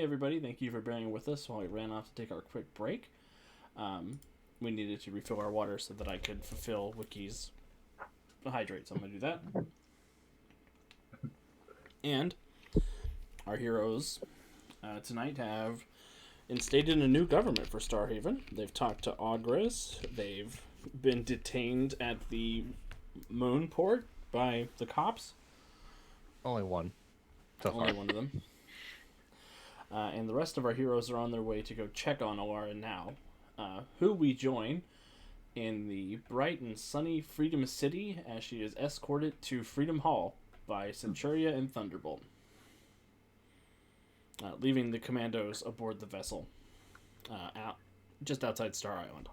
everybody, thank you for bearing with us while we ran off to take our quick break. We needed to refill our water so that I could fulfill Wiki's hydrate, so I'm going to do that. And our heroes tonight have instated a new government for Starhaven. They've talked to Ogres. They've been detained at the moon port by the cops. Only one. Only one of them. And the rest of our heroes are on their way to go check on Alara now, who we join in the bright and sunny Freedom City as she is escorted to Freedom Hall by Centuria and Thunderbolt, leaving the commandos aboard the vessel just outside Star Island.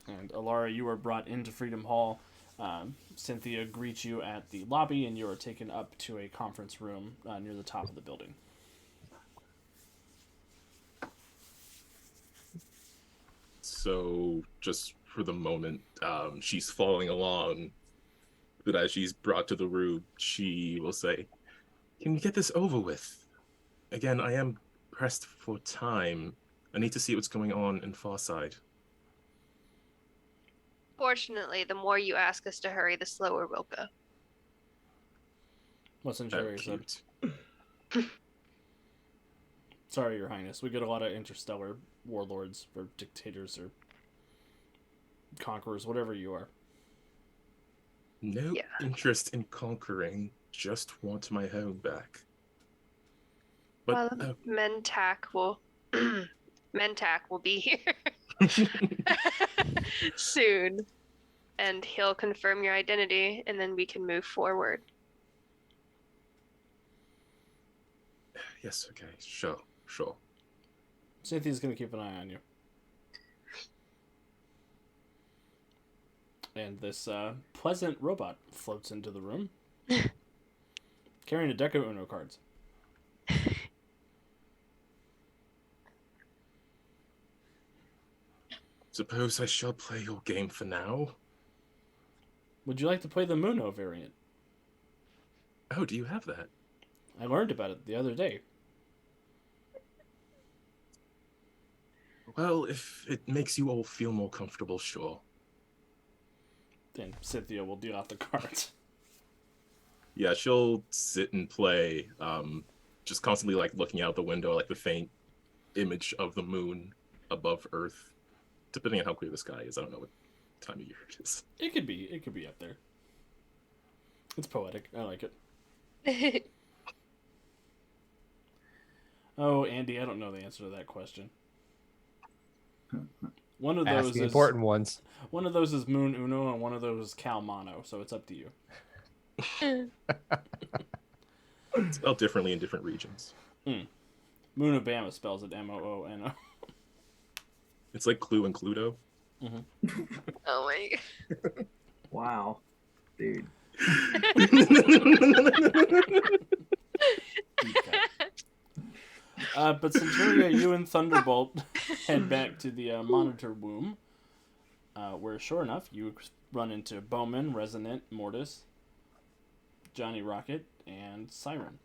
And Alara, you are brought into Freedom Hall. Cynthia greets you at the lobby, and you are taken up to a conference room near the top of the building. So, just for the moment, she's following along, but as she's brought to the room, she will say, "Can we get this over with? Again, I am pressed for time. I need to see what's going on in Farside." Fortunately, the more you ask us to hurry, the slower we'll go. What's in Jerry said? Sorry, Your Highness. We get a lot of interstellar warlords or dictators or conquerors, whatever you are. No interest in conquering, just want my home back. But well, Mentak will be here soon, and he'll confirm your identity, and then we can move forward. Yes, okay, sure. Cynthia's going to keep an eye on you. And this pleasant robot floats into the room, carrying a deck of Uno cards. Suppose I shall play your game for now. Would you like to play the Muno variant? Oh, do you have that? I learned about it the other day. Well, if it makes you all feel more comfortable, sure. Then Cynthia will deal out the cards. Yeah, she'll sit and play, just constantly like looking out the window, like the faint image of the moon above Earth. Depending on how clear the sky is, I don't know what time of year it is. It could be up there. It's poetic. I like it. Oh, Andy, I don't know the answer to that question. One of those Ask the is important ones. One of those is Moon Uno, and one of those is Cal Mono. So it's up to you. It's spelled differently in different regions. Moonobama spells it Moono. It's like Clue and Cluedo. Mm-hmm. Oh my god. Wow, dude. Okay. But Centuria, you and Thunderbolt head back to the monitor womb, where sure enough you run into Bowman, Resonant, Mortis, Johnny Rocket, and Siren.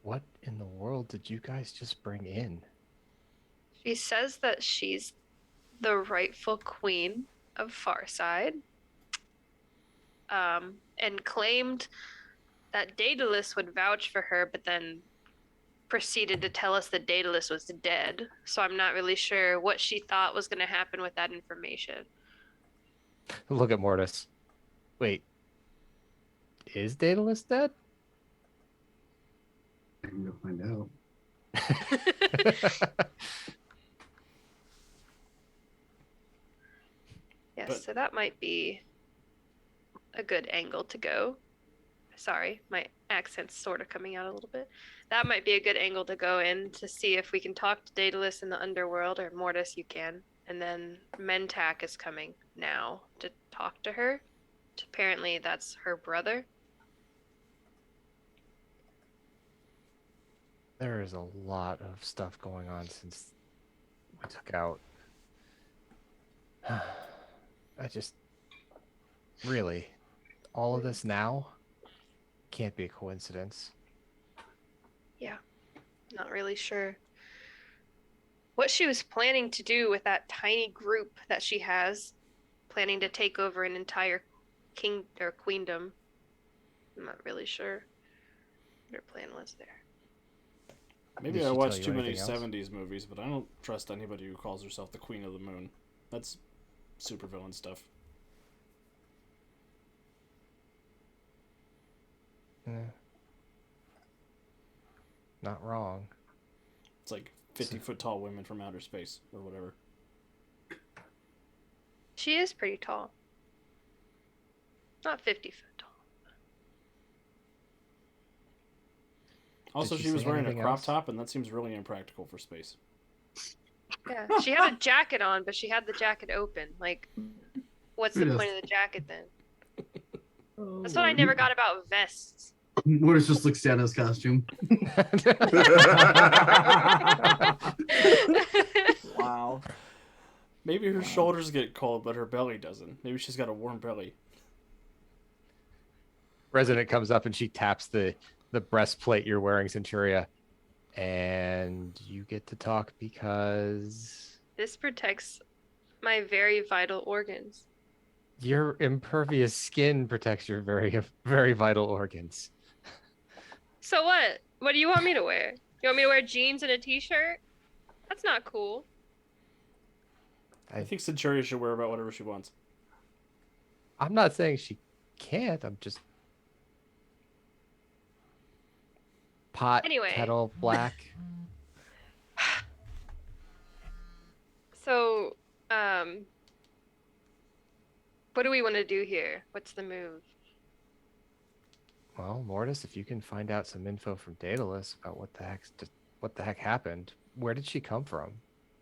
What in the world did you guys just bring in? She says that she's the rightful queen of Farside, and claimed that Daedalus would vouch for her, but then proceeded to tell us that Daedalus was dead. So I'm not really sure what she thought was going to happen with that information. Look at Mortis. Wait. Is Daedalus dead? I can go find out. Yes, so that might be a good angle to go. Sorry, my accent's sort of coming out a little bit. That might be a good angle to go in to see if we can talk to Daedalus in the underworld, or Mortis, you can. And then Mentak is coming now to talk to her. Apparently that's her brother. There is a lot of stuff going on since we took out. I just... Really? All of this now? can't be a coincidence. Yeah, not really sure what she was planning to do with that tiny group that she has, planning to take over an entire king or queendom. I'm not really sure what her plan was there. Maybe Did I she watch tell you too many anything else? 70s movies, but I don't trust anybody who calls herself the Queen of the Moon. That's supervillain stuff. Eh. Not wrong. It's like 50-foot tall women from outer space or whatever. She is pretty tall. Not 50 foot tall. Also, she she was say wearing a anything crop else? top, and that seems really impractical for space. Yeah, she had a jacket on, but she had the jacket open. Like, what's Who the does? point of the jacket then? Oh, That's what I Lord. never got about vests. Mortis just looks down at his costume. Wow. Maybe her Wow. shoulders get cold, but her belly doesn't. Maybe she's got a warm belly. Resident comes up and she taps the breastplate you're wearing, Centuria, and you get to talk because This protects my very vital organs. your impervious skin protects your very vital organs. So what? What do you want me to wear? You want me to wear jeans and a t-shirt? That's not cool. I think Centuria should wear about whatever she wants. I'm not saying she can't. I'm just pot, Anyway. kettle, black. So, what do we want to do here? What's the move? Well, Mortis, if you can find out some info from Daedalus about what the heck happened, where did she come from?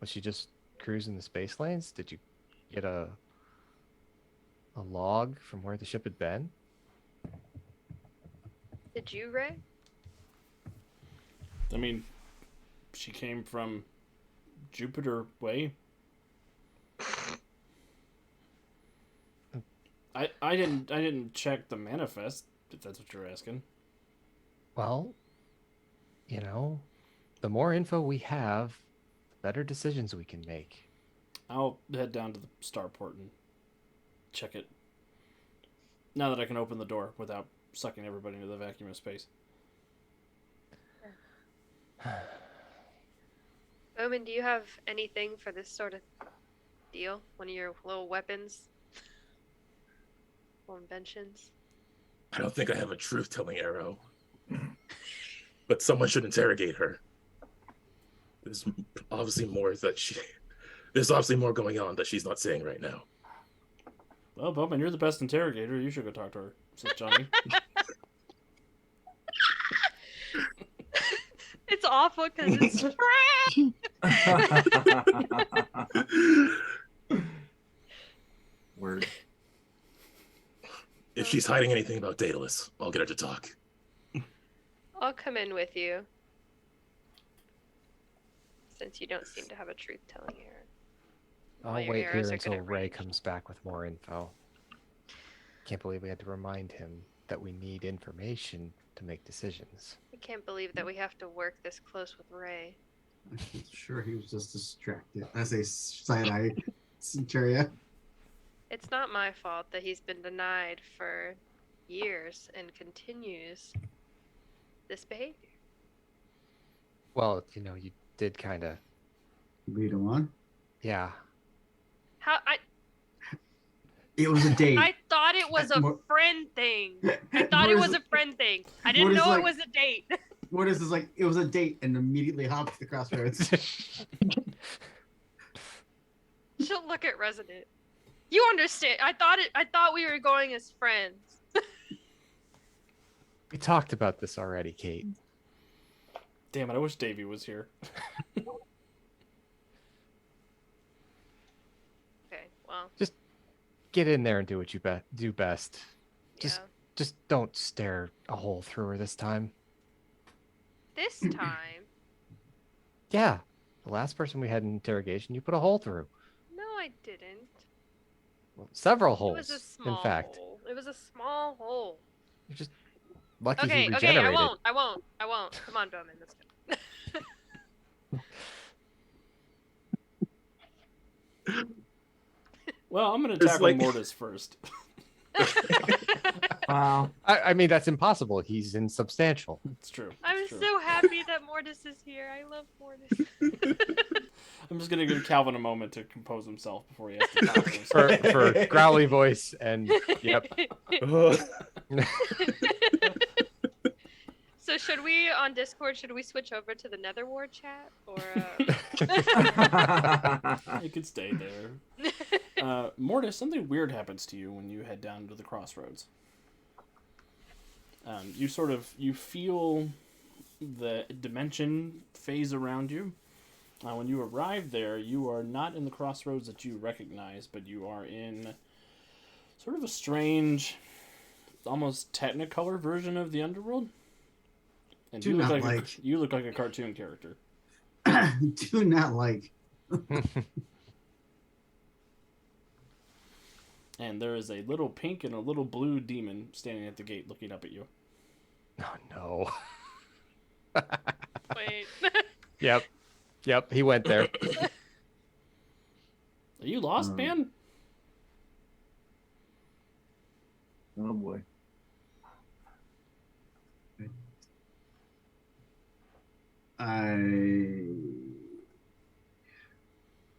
Was she just cruising the space lanes? Did you get a log from where the ship had been? Did you, Ray? I mean, she came from Jupiter way. I didn't check the manifest, if that's what you're asking. Well, you know, the more info we have, the better decisions we can make. I'll head down to the starport and check it. Now that I can open the door without sucking everybody into the vacuum of space. Omen, do you have anything for this sort of deal? One of your little weapons? Little inventions? I don't think I have a truth-telling arrow. But someone should interrogate her. There's obviously more There's obviously more going on that she's not saying right now. Well, Bowman, you're the best interrogator. You should go talk to her, says Johnny. It's awful because it's Word. If she's hiding anything about Daedalus, I'll get her to talk. I'll come in with you. Since you don't seem to have a truth-telling arrow. All I'll your wait arrows here are until gonna Ray range. comes back with more info. Can't believe we had to remind him that we need information to make decisions. I can't believe that we have to work this close with Ray. I'm sure he was just distracted. I say side-eye Centuria. It's not my fault that he's been denied for years and continues this behavior. Well, you know, you did kind of, Lead him on. yeah. How It was a date. I thought it was a Mor- friend thing. I thought it was a friend thing. I didn't Mortis know like- it was a date. Mortis is like, it was a date, and immediately hops the crossroads. She'll look at Resident. You understand? I thought we were going as friends. We talked about this already, Kate. Damn it, I wish Davey was here. Okay, well, Get in there and do what you do best. Just- yeah. Just don't stare a hole through her this time. This time, Yeah, the last person we had in interrogation, you put a hole through. no, I didn't. Well, several It holes, was a small in fact. hole. It was a small hole. You're just Lucky he Okay, okay, regenerated. I won't. Come on, Bowman, let's go. Well, I'm gonna It's tackle like- Mortis first. Wow. I mean, that's impossible. He's insubstantial. It's true. I'm It's true. so happy that Mortis is here. I love Mortis. I'm just gonna give Calvin a moment to compose himself before he has to tackle him. For growly voice and yep. So should we on Discord? Should we switch over to the Netherward chat or? You could stay there. Mortis, something weird happens to you when you head down to the crossroads. You feel the dimension phase around you. When you arrive there, you are not in the crossroads that you recognize, but you are in sort of a strange, almost Technicolor version of the underworld. And Do you look not like like. you look like a cartoon character. Do not like. And there is a little pink and a little blue demon standing at the gate looking up at you. Oh no. Wait. Yep. He went there. Are you lost, Um, man? Oh boy.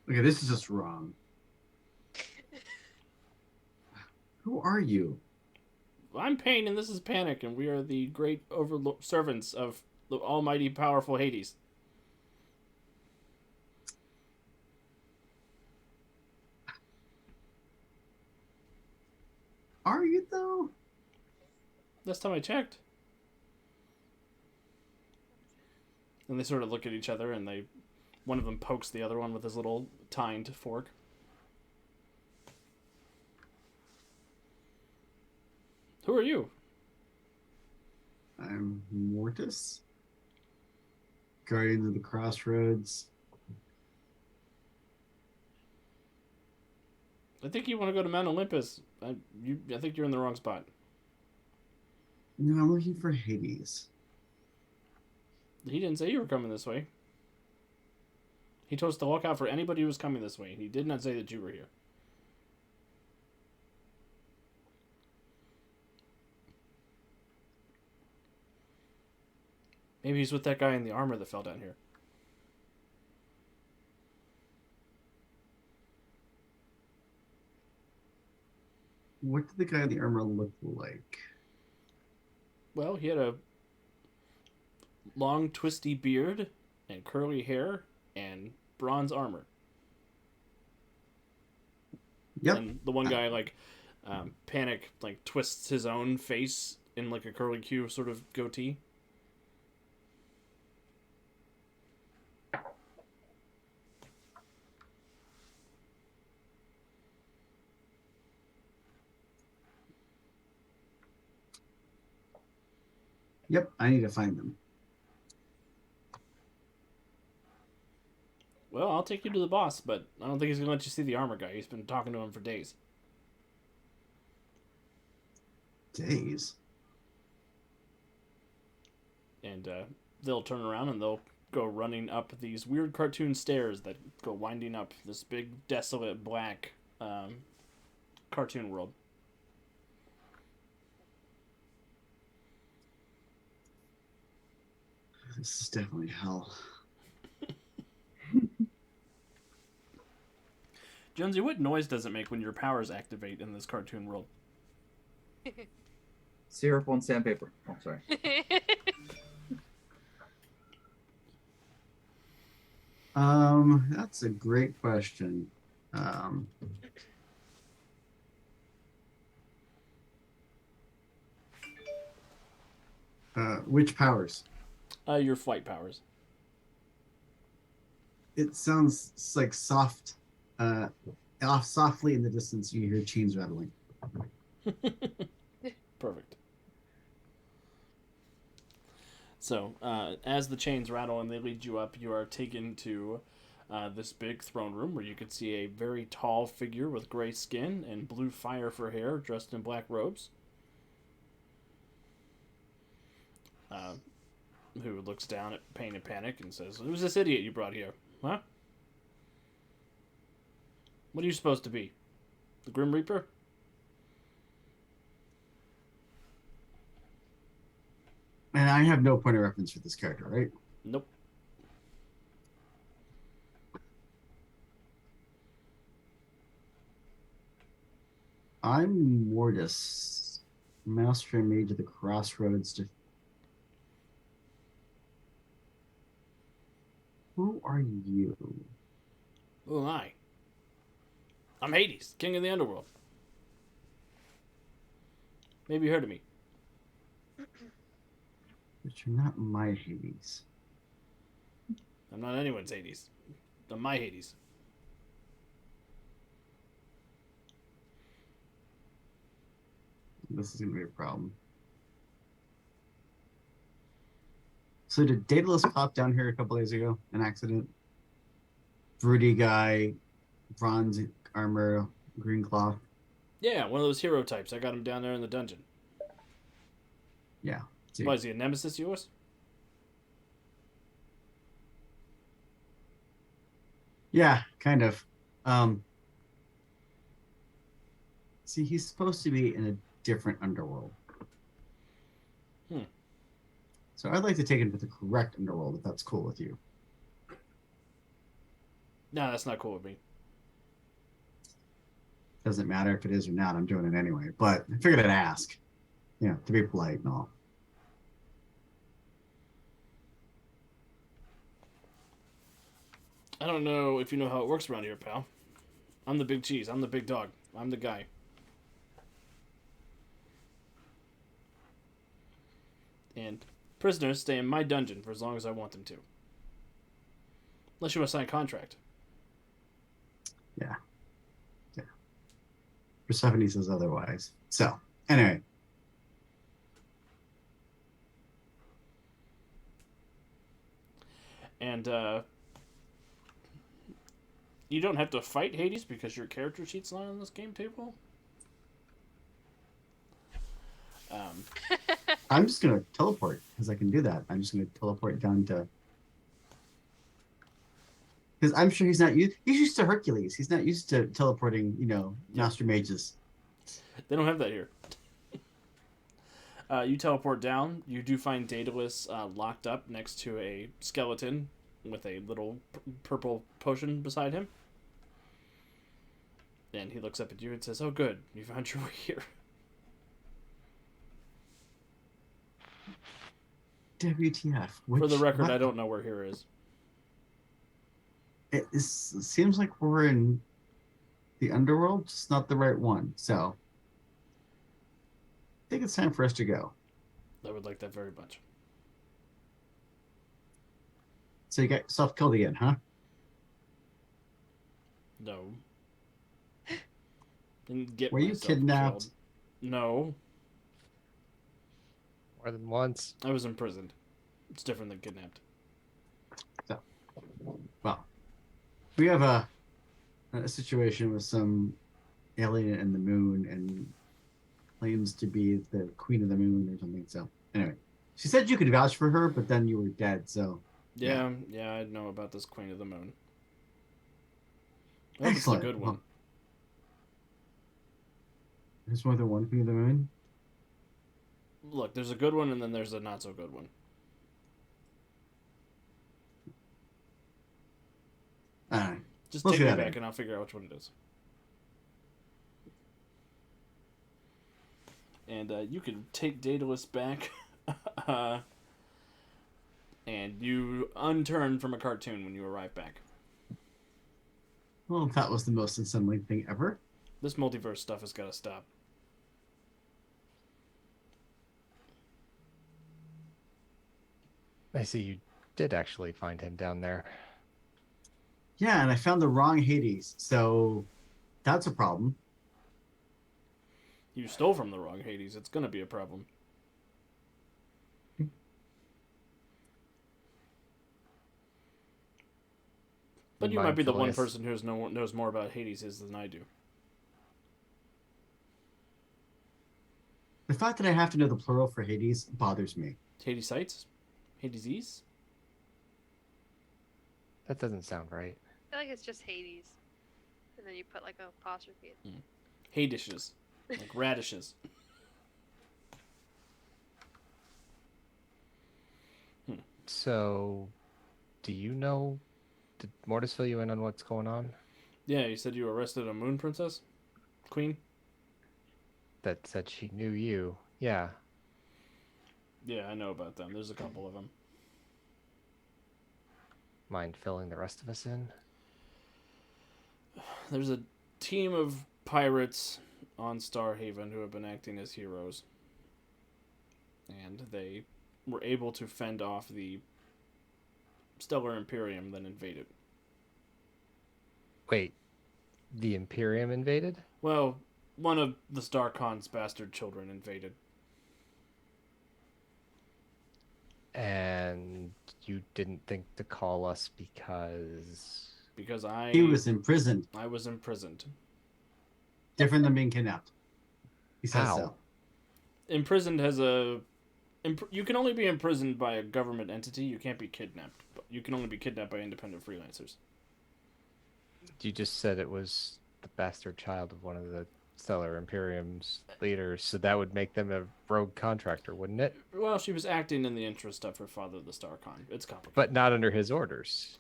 Okay, this is just wrong. Who are you? I'm Pain and this is Panic, and we are the great servants of the almighty powerful Hades. Are you though? Last time I checked. And they sort of look at each other, and one of them pokes the other one with his little tined fork. Who are you? I'm Mortis. Guardian of the Crossroads. I think you want to go to Mount Olympus. I think you're in the wrong spot. No, I'm looking for Hades. He didn't say you were coming this way. He told us to look out for anybody who was coming this way. He did not say that you were here. Maybe he's with that guy in the armor that fell down here. What did the guy in the armor look like? Well, he had a long, twisty beard and curly hair and bronze armor. Yep. And the one guy, Panic, twists his own face in, a curly Q sort of goatee. Yep, I need to find them. Well, I'll take you to the boss, but I don't think he's going to let you see the armor guy. He's been talking to him for days. Days. And they'll turn around and they'll go running up these weird cartoon stairs that go winding up this big, desolate, black cartoon world. This is definitely hell. Jonesy, what noise does it make when your powers activate in this cartoon world? Syrup on sandpaper. Oh, sorry. That's a great question. Which powers? Your flight powers. It sounds like soft, off softly in the distance. You hear chains rattling. Perfect. So, as the chains rattle and they lead you up, you are taken to this big throne room where you can see a very tall figure with gray skin and blue fire for hair, dressed in black robes. who looks down at Pain and Panic and says, "Who's this idiot you brought here? Huh? What are you supposed to be? The Grim Reaper?" And I have no point of reference for this character, right? Nope. I'm Mortis, Master Mage of the Crossroads. Who are you? Who am I? I'm Hades, king of the underworld. Maybe you heard of me. But you're not my Hades. I'm not anyone's Hades. I'm my Hades. This is gonna be a problem. So did Daedalus pop down here a couple days ago? An accident? Fruity guy, bronze armor, green cloth. Yeah, one of those hero types. I got him down there in the dungeon. Yeah. See. Why, is he a nemesis of yours? Yeah, kind of. See, he's supposed to be in a different underworld. So I'd like to take him to the correct underworld if that's cool with you. No, that's not cool with me. Doesn't matter if it is or not. I'm doing it anyway. But I figured I'd ask. You know, to be polite and all. I don't know if you know how it works around here, pal. I'm the big cheese. I'm the big dog. I'm the guy. And prisoners stay in my dungeon for as long as I want them to. Unless you want to sign a contract. Yeah. Persephone says otherwise. So, anyway. And, you don't have to fight Hades because your character sheet's not on this game table. I'm just going to teleport because I can do that. I'm just going to teleport down to... Because I'm sure he's not used... He's used to Hercules. He's not used to teleporting, you know, Master Mages. They don't have that here. You teleport down. You do find Daedalus locked up next to a skeleton with a little purple potion beside him. And he looks up at you and says, "Oh, good. You found your way here." WTF. For the record, what? I don't know where here is. It seems like we're in the underworld, just not the right one. So, I think it's time for us to go. I would like that very much. So you got yourself killed again, huh? No. Didn't get Were you myself kidnapped? killed. No. More than once. I was imprisoned. It's different than kidnapped. So, well, we have a situation with some alien in the moon and claims to be the queen of the moon or something. So, anyway, she said you could vouch for her, but then you were dead. So, Yeah, I know about this Queen of the Moon. I hope it's excellent. a good one. Well, there's more than one queen of the moon. Look, there's a good one and then there's a not so good one. All right. Just We'll take see me that back later. and I'll figure out which one it is. And you can take Daedalus back. And you unturn from a cartoon when you arrive back. Well, that was the most unsettling thing ever. This multiverse stuff has got to stop. I see you did actually find him down there. Yeah, and I found the wrong Hades, so that's a problem. You stole from the wrong Hades. It's going to be a problem. But you might be the one Mindfulness. person who knows more about Hades than I do. The fact that I have to know the plural for Hades bothers me. Hades Heights? Hades? That doesn't sound right. I feel like it's just Hades. And then you put like an apostrophe. Hadishes. Like radishes. So, do you know? Did Mortis fill you in on what's going on? Yeah, you said you arrested a moon princess? Queen? That said she knew you. Yeah. Yeah, I know about them. There's a couple of them. Mind filling the rest of us in? There's a team of pirates on Starhaven who have been acting as heroes. And they were able to fend off the Stellar Imperium that invaded. Wait, the Imperium invaded? Well, one of the StarCon's bastard children invaded. And you didn't think to call us because... Because He was imprisoned. I was imprisoned. Different than being kidnapped. He says How? so. Imprisoned has a... You can only be imprisoned by a government entity. You can't be kidnapped. But you can only be kidnapped by independent freelancers. You just said it was the bastard child of one of the Stellar Imperium's leaders, so that would make them a rogue contractor, wouldn't it? Well, she was acting in the interest of her father, the StarCon. It's complicated. But not under his orders.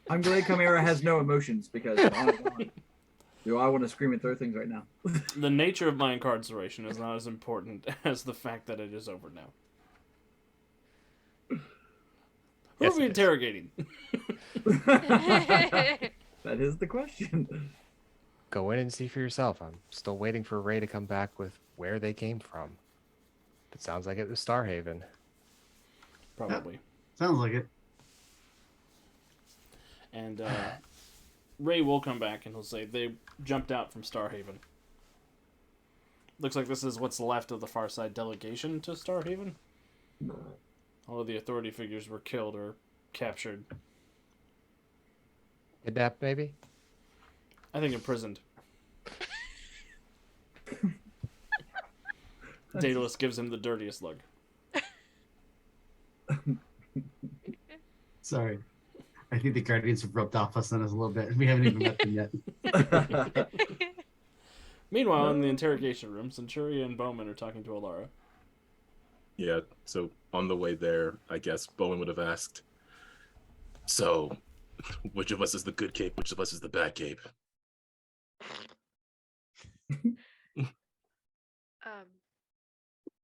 I'm glad Chimera has no emotions because I want to scream and throw things right now. The nature of my incarceration is not as important as the fact that it is over now. Who Yes, are we it is. interrogating? That is the question. Go in and see for yourself. I'm still waiting for Ray to come back with where they came from. It sounds like it was Starhaven. Probably. Sounds like it. And Ray will come back and he'll say they jumped out from Starhaven. Looks like this is what's left of the Far Side delegation to Starhaven. All of the authority figures were killed or captured. Kidnapped, maybe? I think imprisoned. Daedalus gives him the dirtiest look. Sorry. I think the Guardians have rubbed off us on us a little bit. We haven't even met them yet. Meanwhile, in the interrogation room, Centuria and Bowman are talking to Alara. Yeah, so on the way there, I guess Bowen would have asked, so, which of us is the good cape, which of us is the bad cape?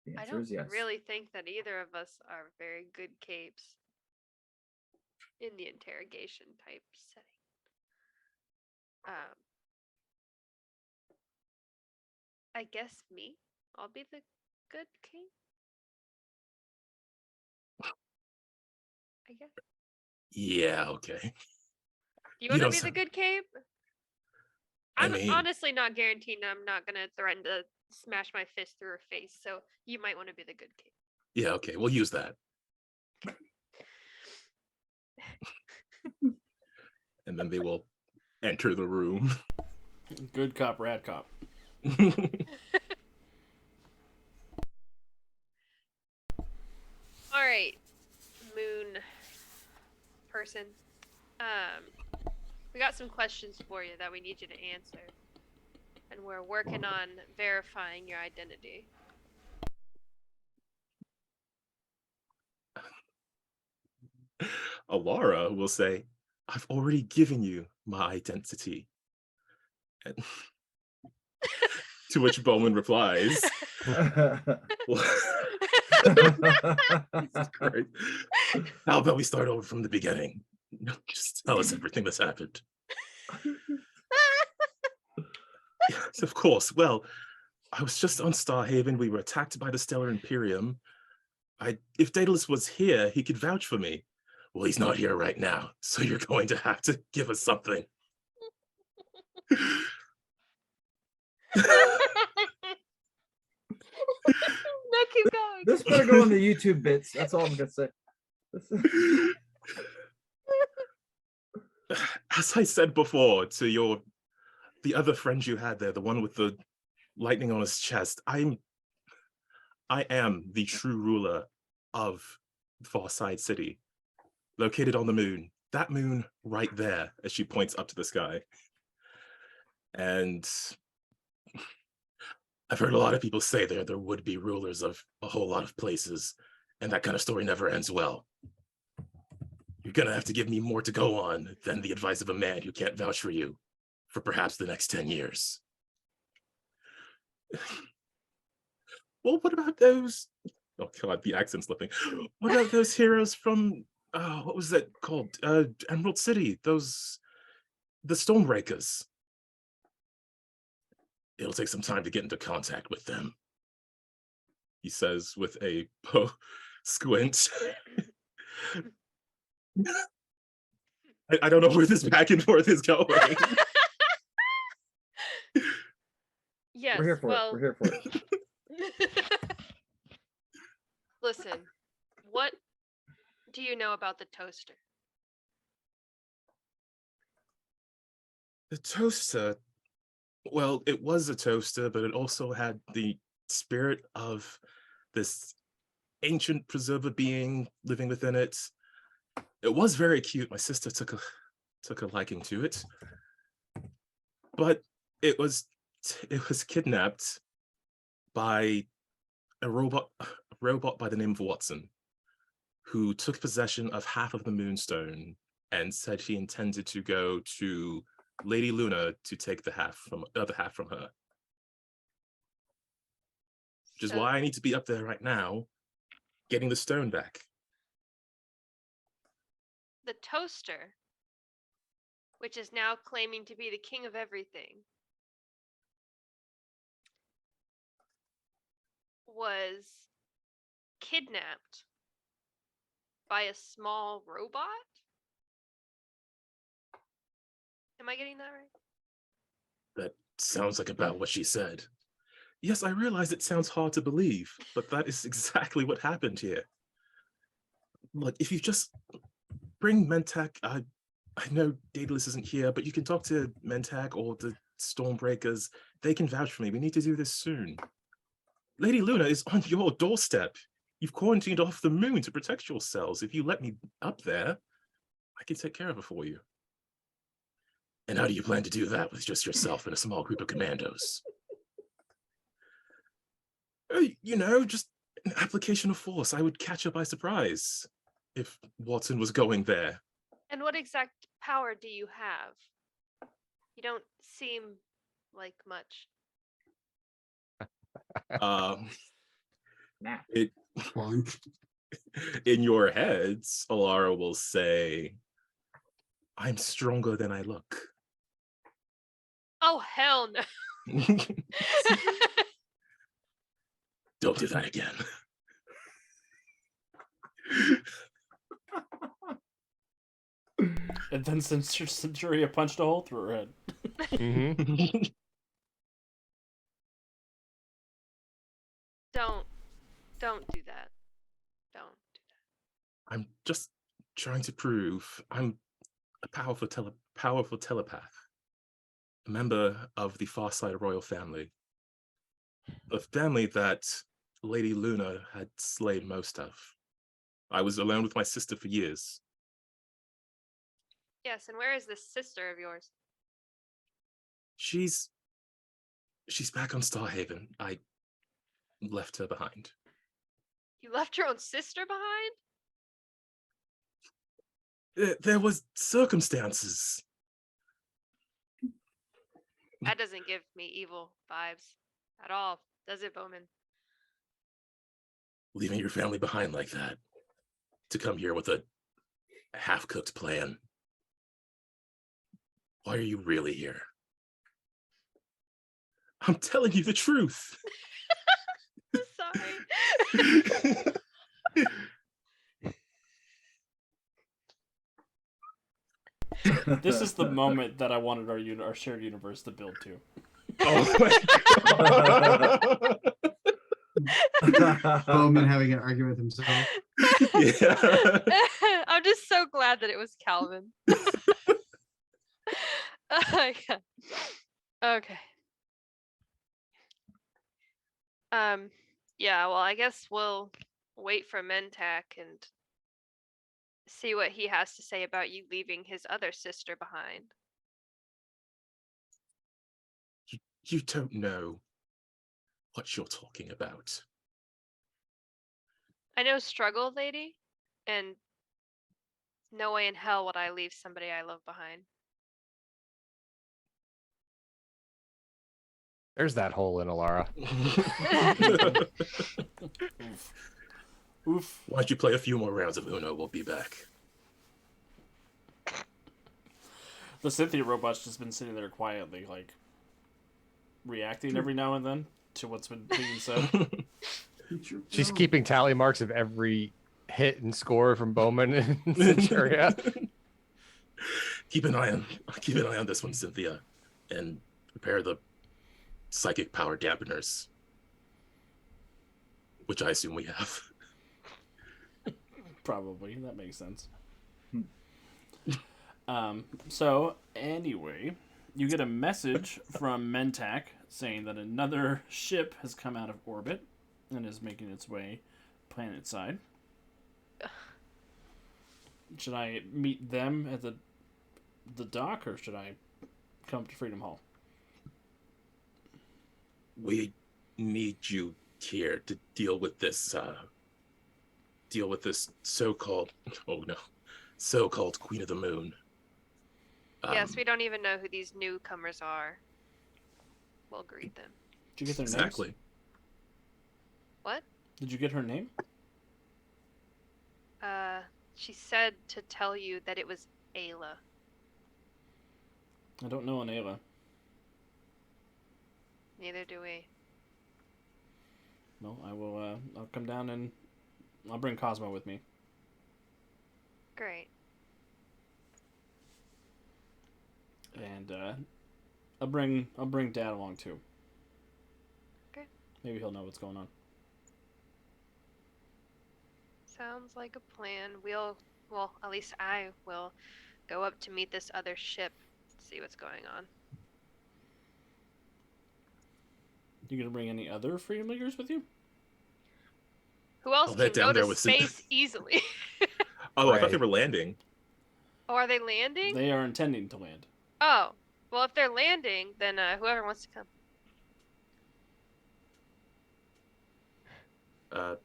The I answer don't is yes. really think that either of us are very good capes in the interrogation type setting. I guess me. I'll be the good cape. I guess. Yeah, okay. You want to don't be the sound- good cape? I I'm mean- honestly not guaranteeing that I'm not gonna threaten to smash my fist through her face, so you might want to be the good cape. Yeah, okay, we'll use that. And then they will enter the room. Good cop, rad cop. All right, moon person. We got some questions for you that we need you to answer, and we're working on verifying your identity. Alara will say, I've already given you my identity. And to which Bowman replies, That's great. How about we start over from the beginning? Just tell us everything that's happened. Yes, of course. Well, I was just on Starhaven. We were attacked by the Stellar Imperium. If Daedalus was here, he could vouch for me. Well, he's not here right now, so you're going to have to give us something. No, keep going. This better go on the YouTube bits. That's all I'm gonna say. As I said before to the other friend you had there, the one with the lightning on his chest, I'm I am the true ruler of Farside City, located on the moon. That moon right there, as she points up to the sky. And I've heard a lot of people say there would be rulers of a whole lot of places, and that kind of story never ends well. You're gonna have to give me more to go on than the advice of a man who can't vouch for you for perhaps the next 10 years. Well, what about those? Oh God, the accent's slipping. What about those heroes from what was that called? Emerald City. The Stormbreakers. It'll take some time to get into contact with them, he says with a squint. I don't know where this back and forth is going. Yes. We're here for well, it. We're here for it. Listen, what do you know about the toaster? The toaster, well, it was a toaster, but it also had the spirit of this ancient preserver being living within it. It was very cute. My sister took a liking to it, but it was kidnapped by a robot by the name of Watson, who took possession of half of the Moonstone and said he intended to go to Lady Luna to take the other half from her. Which is why I need to be up there right now, getting the stone back. The toaster, which is now claiming to be the king of everything, was kidnapped by a small robot? Am I getting that right? That sounds like about what she said. Yes, I realize it sounds hard to believe, but that is exactly what happened here. Look, if you just bring Mentak, I know Daedalus isn't here, but you can talk to Mentak or the Stormbreakers. They can vouch for me. We need to do this soon. Lady Luna is on your doorstep. You've quarantined off the moon to protect yourselves. If you let me up there, I can take care of her for you. And how do you plan to do that with just yourself and a small group of commandos? Just an application of force. I would catch her by surprise if Watson was going there. And what exact power do you have? You don't seem like much. Nah. In your heads, Alara will say, I'm stronger than I look. Oh, hell no. Don't do that again. And then Centuria punched a hole through her head. Mm-hmm. Don't do that. Don't do that. I'm just trying to prove I'm a powerful telepath. A member of the Farside royal family. A family that Lady Luna had slayed most of. I was alone with my sister for years. Yes, and where is this sister of yours? She's back on Starhaven. I left her behind. You left your own sister behind? There was circumstances. That doesn't give me evil vibes at all, does it, Bowman? Leaving your family behind like that. To come here with a half-cooked plan. Why are you really here? I'm telling you the truth. Sorry. This is the moment that I wanted our shared universe to build to. Oh my God. Bowman having an argument with himself. Yeah. I'm just so glad that it was Calvin. Oh my God. Okay. Yeah, well, I guess we'll wait for Mentak and see what he has to say about you leaving his other sister behind. You don't know what you're talking about. I know struggle, lady, and no way in hell would I leave somebody I love behind. There's that hole in Alara. Oof. Oof. Why don't you play a few more rounds of Uno? We'll be back. The Cynthia robot's just been sitting there quietly, like, reacting every now and then to what's been being said. She's keeping tally marks of every hit and score from Bowman and Centuria. Keep an eye on this one, Cynthia, and prepare the psychic power dampeners, which I assume we have. Probably. That makes sense. So, anyway, you get a message from Mentak saying that another ship has come out of orbit and is making its way planet side. Should I meet them at the dock, or should I come to Freedom Hall? We need you here to deal with this so-called Queen of the Moon. Yes, we don't even know who these newcomers are. We'll greet them. Did you get their Exactly. names? What? Did you get her name? She said to tell you that it was Ayla. I don't know an Ayla. Neither do we. Well, I will. I'll come down and I'll bring Cosmo with me. Great. And I'll bring Dad along too. Okay. Maybe he'll know what's going on. Sounds like a plan. Well, at least I will go up to meet this other ship, see what's going on. You gonna bring any other Freedom Leaguers with you? Who else I'll head can down there notice with space easily? Oh, I thought Right. they were landing. Oh, are they landing? They are intending to land. Oh, well, if they're landing, then whoever wants to come.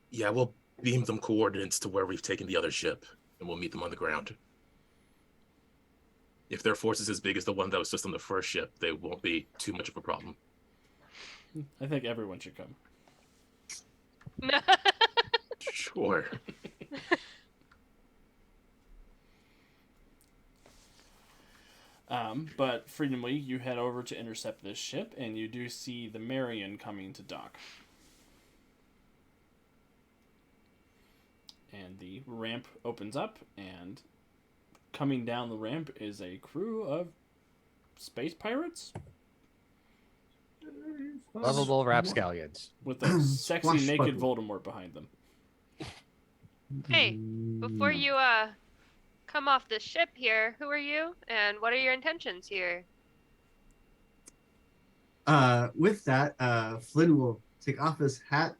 Yeah, we'll beam them coordinates to where we've taken the other ship, and we'll meet them on the ground. If their force is as big as the one that was just on the first ship, they won't be too much of a problem. I think everyone should come. Sure. But Freedom League, you head over to intercept this ship, and you do see the Marion coming to dock. And the ramp opens up, and coming down the ramp is a crew of space pirates Lovable rapscallions. with a sexy naked Swashbuckler. Voldemort behind them. Hey, before you come off the ship here, who are you and what are your intentions here? With that, Flynn will take off his hat,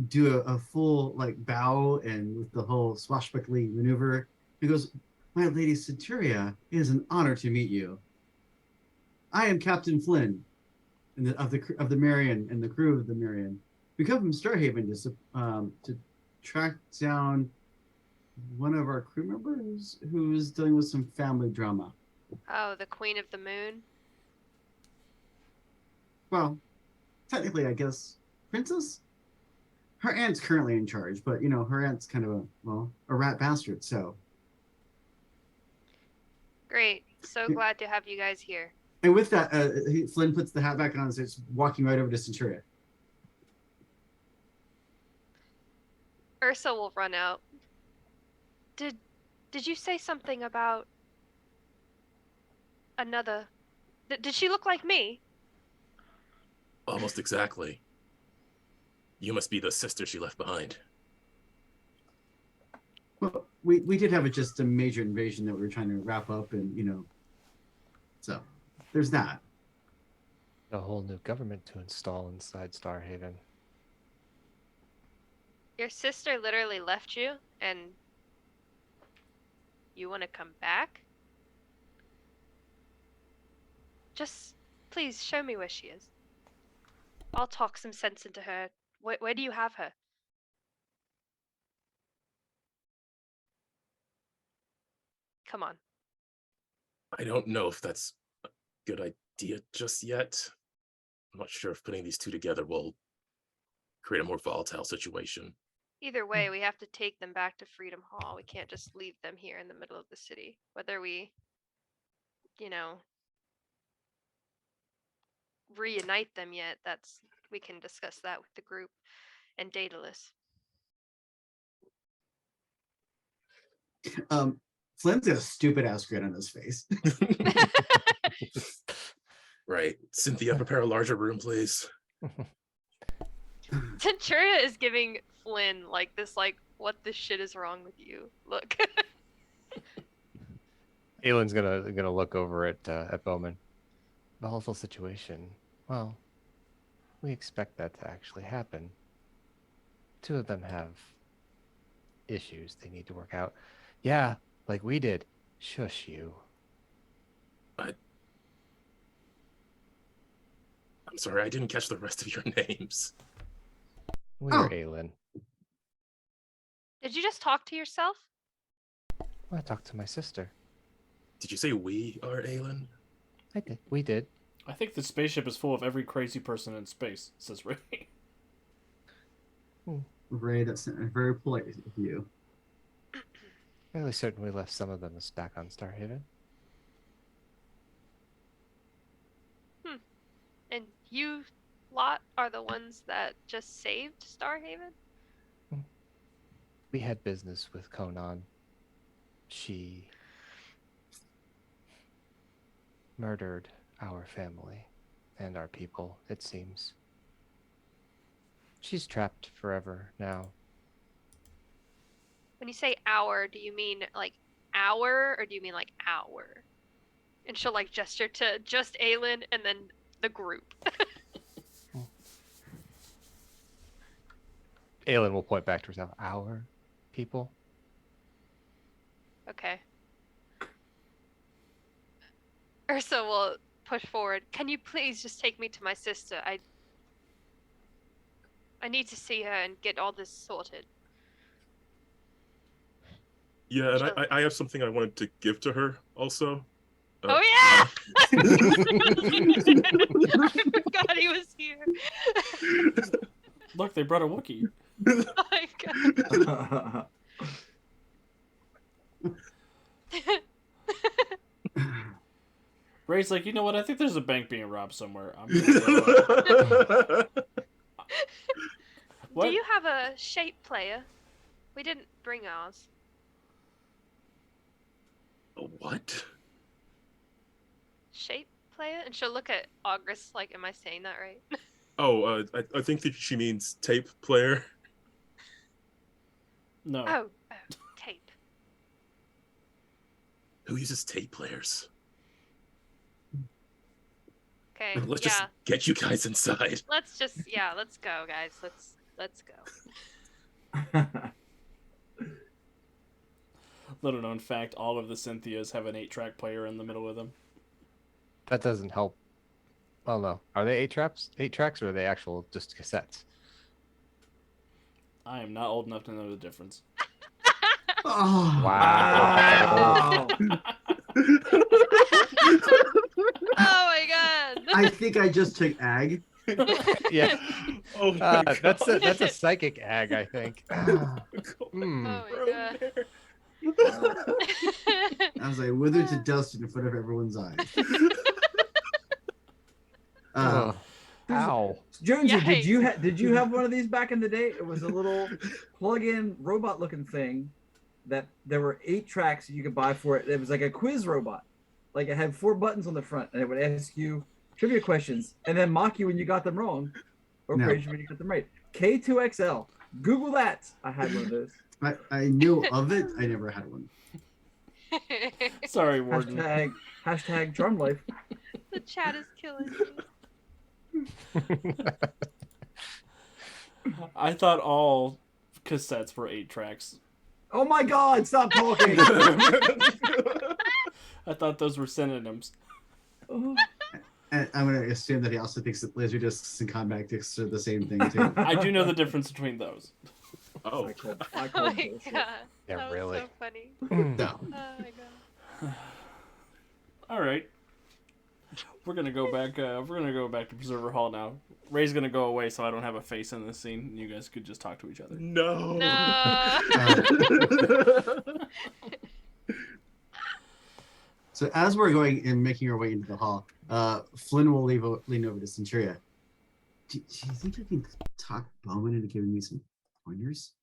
do a full like bow, and with the whole swashbuckling maneuver, he goes, "My lady Centuria, it is an honor to meet you. I am Captain Flynn, of the Marion and the crew of the Marion. We come from Starhaven to track down one of our crew members who's dealing with some family drama. Oh, the Queen of the Moon? Well, technically, I guess, princess? Her aunt's currently in charge, but, you know, her aunt's kind of a rat bastard, so. Great. So glad to have you guys here. And with that, Flynn puts the hat back on and starts walking right over to Centuria. Ursa will run out. Did you say something about another? Did she look like me? Almost exactly. You must be the sister she left behind. Well, we did have just a major invasion that we were trying to wrap up, and, you know, so there's that. A whole new government to install inside Starhaven. Your sister literally left you, and you want to come back? Just please show me where she is. I'll talk some sense into her. Where do you have her? Come on. I don't know if that's a good idea just yet. I'm not sure if putting these two together will create a more volatile situation. Either way, we have to take them back to Freedom Hall. We can't just leave them here in the middle of the city. Whether we, you know, reunite them yet, we can discuss that with the group and Daedalus. Flynn's got a stupid ass grin on his face. Right. Cynthia, prepare a larger room, please. Centuria is giving Flynn like this, like, what the shit is wrong with you? Look. Aylin's gonna look over at Bowman. Volatile situation. Well, we expect that to actually happen. Two of them have issues they need to work out. Yeah, like we did. Shush you. I'm sorry, I didn't catch the rest of your names. We're Aylin. Did you just talk to yourself? I talked to my sister. Did you say we are Aylin? I did. We did. I think the spaceship is full of every crazy person in space, says Ray. Ray, that's very polite of you. Fairly certain we left some of them back on Starhaven. And you lot are the ones that just saved Starhaven? We had business with Conan. She murdered our family and our people, it seems. She's trapped forever now. When you say our, do you mean like our or do you mean like our? And she'll like gesture to just Aylin and then the group. Aylin will point back to herself. Our people? Okay. Ursa will push forward. Can you please just take me to my sister? I need to see her and get all this sorted. Yeah, and Sure. I have something I wanted to give to her also. Oh yeah! I forgot he was here. Look, they brought a Wookiee. Oh my god. Ray's like, you know what? I think there's a bank being robbed somewhere. I'm gonna go, What? Do you have a shape player? We didn't bring ours. What? Shape player? And she'll look at August like, am I saying that right? Oh, I think that she means tape player. No. Oh, tape. Who uses tape players? Okay, Let's yeah. just get you guys inside. Let's go, guys. Let's go. Little known fact, all of the Cynthias have an 8-track player in the middle of them. That doesn't help. Oh no. Are they 8 tracks? 8 tracks, or are they actual just cassettes? I am not old enough to know the difference. Oh, Wow. Oh my god. I think I just took ag. Yeah. Oh my god. That's a psychic ag, I think. Oh Hmm. my god. As I withered to dust in front of everyone's eyes. Oh. Ow. Jonesy, Yikes. did you have one of these back in the day? It was a little plug-in robot-looking thing that there were 8 tracks you could buy for it. It was like a quiz robot. Like it had 4 buttons on the front, and it would ask you trivia questions and then mock you when you got them wrong, or No. praise you when you got them right. K2XL. Google that. I had one of those. I knew of it. I never had one. Sorry, Warden. Hashtag charm life. The chat is killing me. I thought all cassettes for 8 tracks. Oh my God! Stop talking. I thought those were synonyms. Oh. And I'm gonna assume that he also thinks that laser discs and compact discs are the same thing too. I do know the difference between those. Oh, I called Oh my bullshit. god. Yeah, That was really. so funny. No. Oh my god. All right. We're gonna go back. We're gonna go back to Preserver Hall now. Ray's gonna go away, so I don't have a face in this scene. And you guys could just talk to each other. no. No. So as we're going and making our way into the hall, Flynn will lean over to Centuria. Do you think you can talk Bowman into giving me some pointers?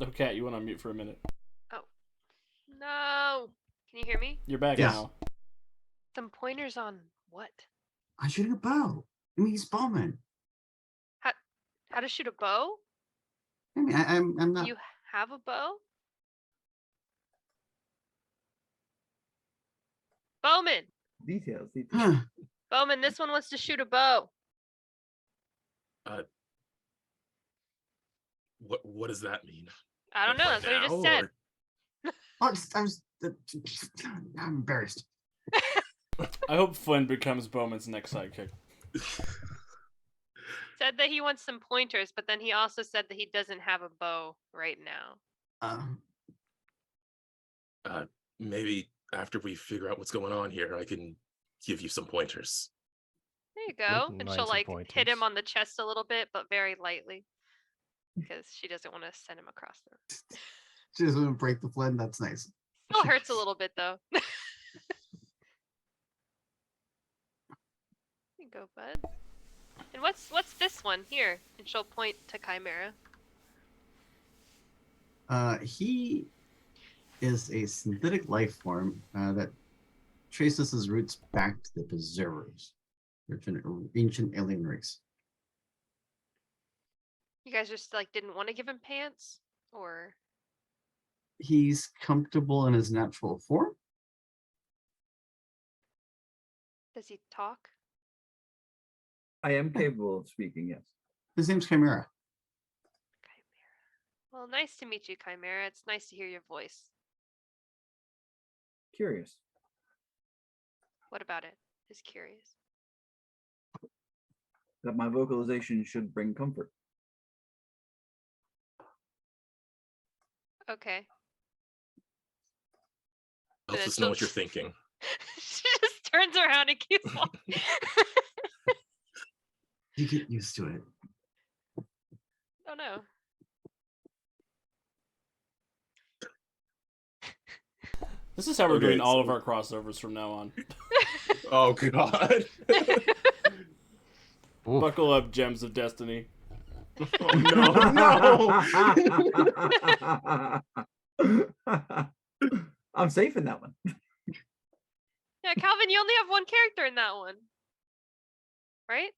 Oh, Cat, you went on mute for a minute. No. Can you hear me? You're back Yes. now. Some pointers on what? I'm shooting a bow. I mean, he's Bowman. How to shoot a bow? I mean, I'm not. You have a bow? Bowman! Details. Huh. Bowman, this one wants to shoot a bow. What does that mean? I don't know. Like That's what he now, just said. or- I'm embarrassed. I hope Flynn becomes Bowman's next sidekick. Said that he wants some pointers, but then he also said that he doesn't have a bow right now. Maybe after we figure out what's going on here, I can give you some pointers. There you go. Wouldn't And mind she'll some like hit pointers. him on the chest a little bit, but very lightly. Because she doesn't want to send him across the room. She doesn't want to break the Flynn. That's nice. Still hurts a little bit though. There you go, bud. And what's this one here? And she'll point to Chimera. He is a synthetic life form that traces his roots back to the Preservers, which are an ancient alien race. You guys just like didn't want to give him pants? Or He's comfortable in his natural form. does he talk? I am capable of speaking. Yes. His name's Chimera. Chimera. Well, nice to meet you, Chimera. It's nice to hear your voice. Curious. What about it? Just curious. That my vocalization should bring comfort. Okay. Helps then us know she'll- what you're thinking. She just turns around and keeps walking. You get used to it. Oh no. This is how we're Okay, doing all of so- our crossovers from now on. Oh god. Oof. Buckle up, Gems of Destiny. Oh no, I'm safe in that one. Yeah, Calvin, you only have one character in that one. Right?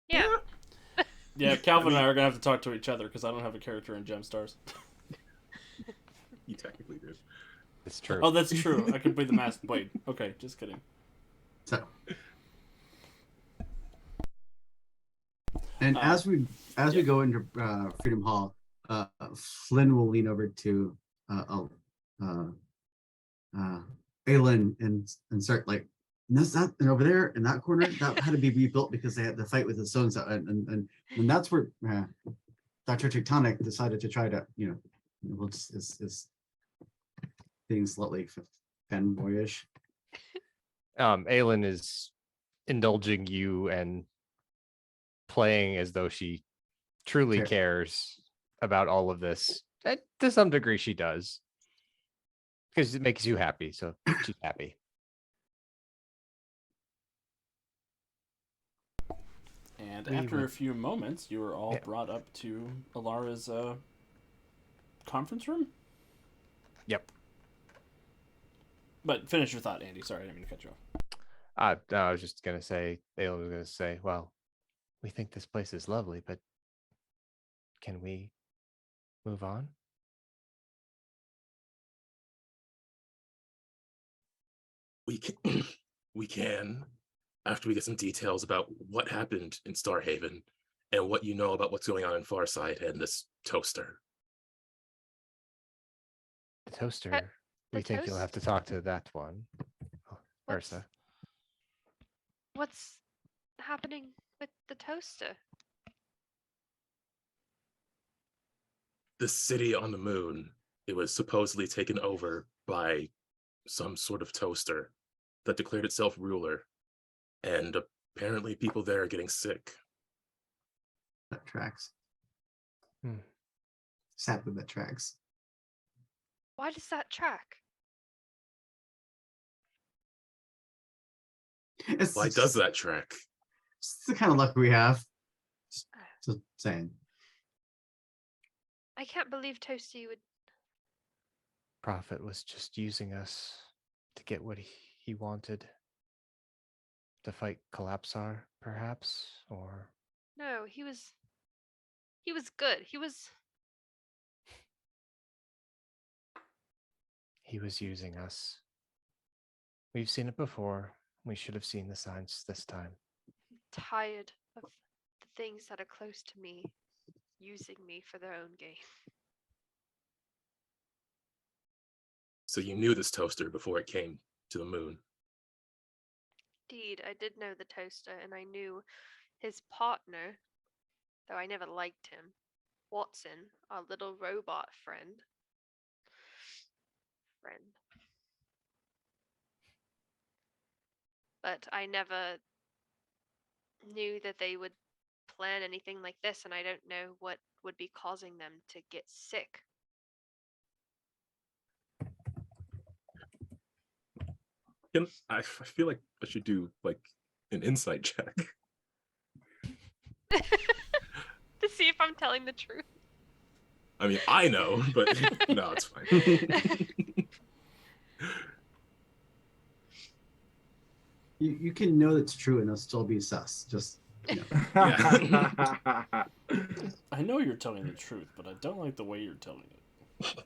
Yeah. Yeah, Calvin and I are gonna have to talk to each other because I don't have a character in Gemstars. You technically did. It's true. Oh, that's true. I could be the masked blade. Okay, just kidding. So, and as we go into Freedom Hall, Flynn will lean over to Aelin and start like, and that's that, and over there in that corner that had to be rebuilt because they had to fight with the stones, and that's where Dr. Tectonic decided to try to is being slightly fanboyish. Aelin is indulging you and playing as though she truly Fair. cares about all of this. To some degree, she does. Because it makes you happy, so she's happy. And We after will- a few moments, you were all Yeah. brought up to Alara's conference room. Yep. But finish your thought, Andy. Sorry, I didn't mean to cut you off. No, I was just gonna say, Aelin was gonna say, well, we think this place is lovely, but can we move on? We can. We can. after we get some details about what happened in Starhaven and what you know about what's going on in Farside and this toaster. The toaster. We think you'll have to talk to that one. Oh, What's- Ursa. What's happening with the toaster? The city on the moon, it was supposedly taken over by some sort of toaster that declared itself ruler. And apparently people there are getting sick. That tracks. Hmm. Sadly, that tracks. Why does that track? It's Why does that track? It's the kind of luck we have. Just saying. I can't believe Toasty would. Prophet was just using us to get what he wanted. To fight Collapsar, perhaps? Or No, he was. He was good. he was using us. We've seen it before. We should have seen the signs this time. Tired of the things that are close to me using me for their own gain. So you knew this toaster before it came to the moon. Indeed, I did know the toaster, and I knew his partner, though I never liked him, Watson, our little robot friend. But I never knew that they would plan anything like this, and I don't know what would be causing them to get sick. I feel like I should do like an insight check. To see if I'm telling the truth. I mean, I know, but no, it's fine. You can know it's true and it'll still be sus. Just I know you're telling the truth, but I don't like the way you're telling it.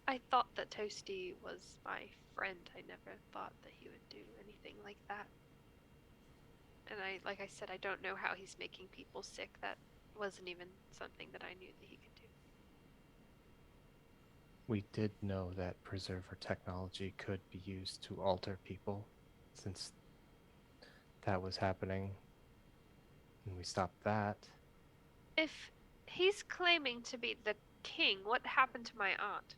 I thought that Toasty was my friend. I never thought that he would do anything like that. And like I said, I don't know how he's making people sick. That wasn't even something that I knew that he could do. We did know that preserver technology could be used to alter people, since that was happening, and we stopped that. If he's claiming to be the king, what happened to my aunt?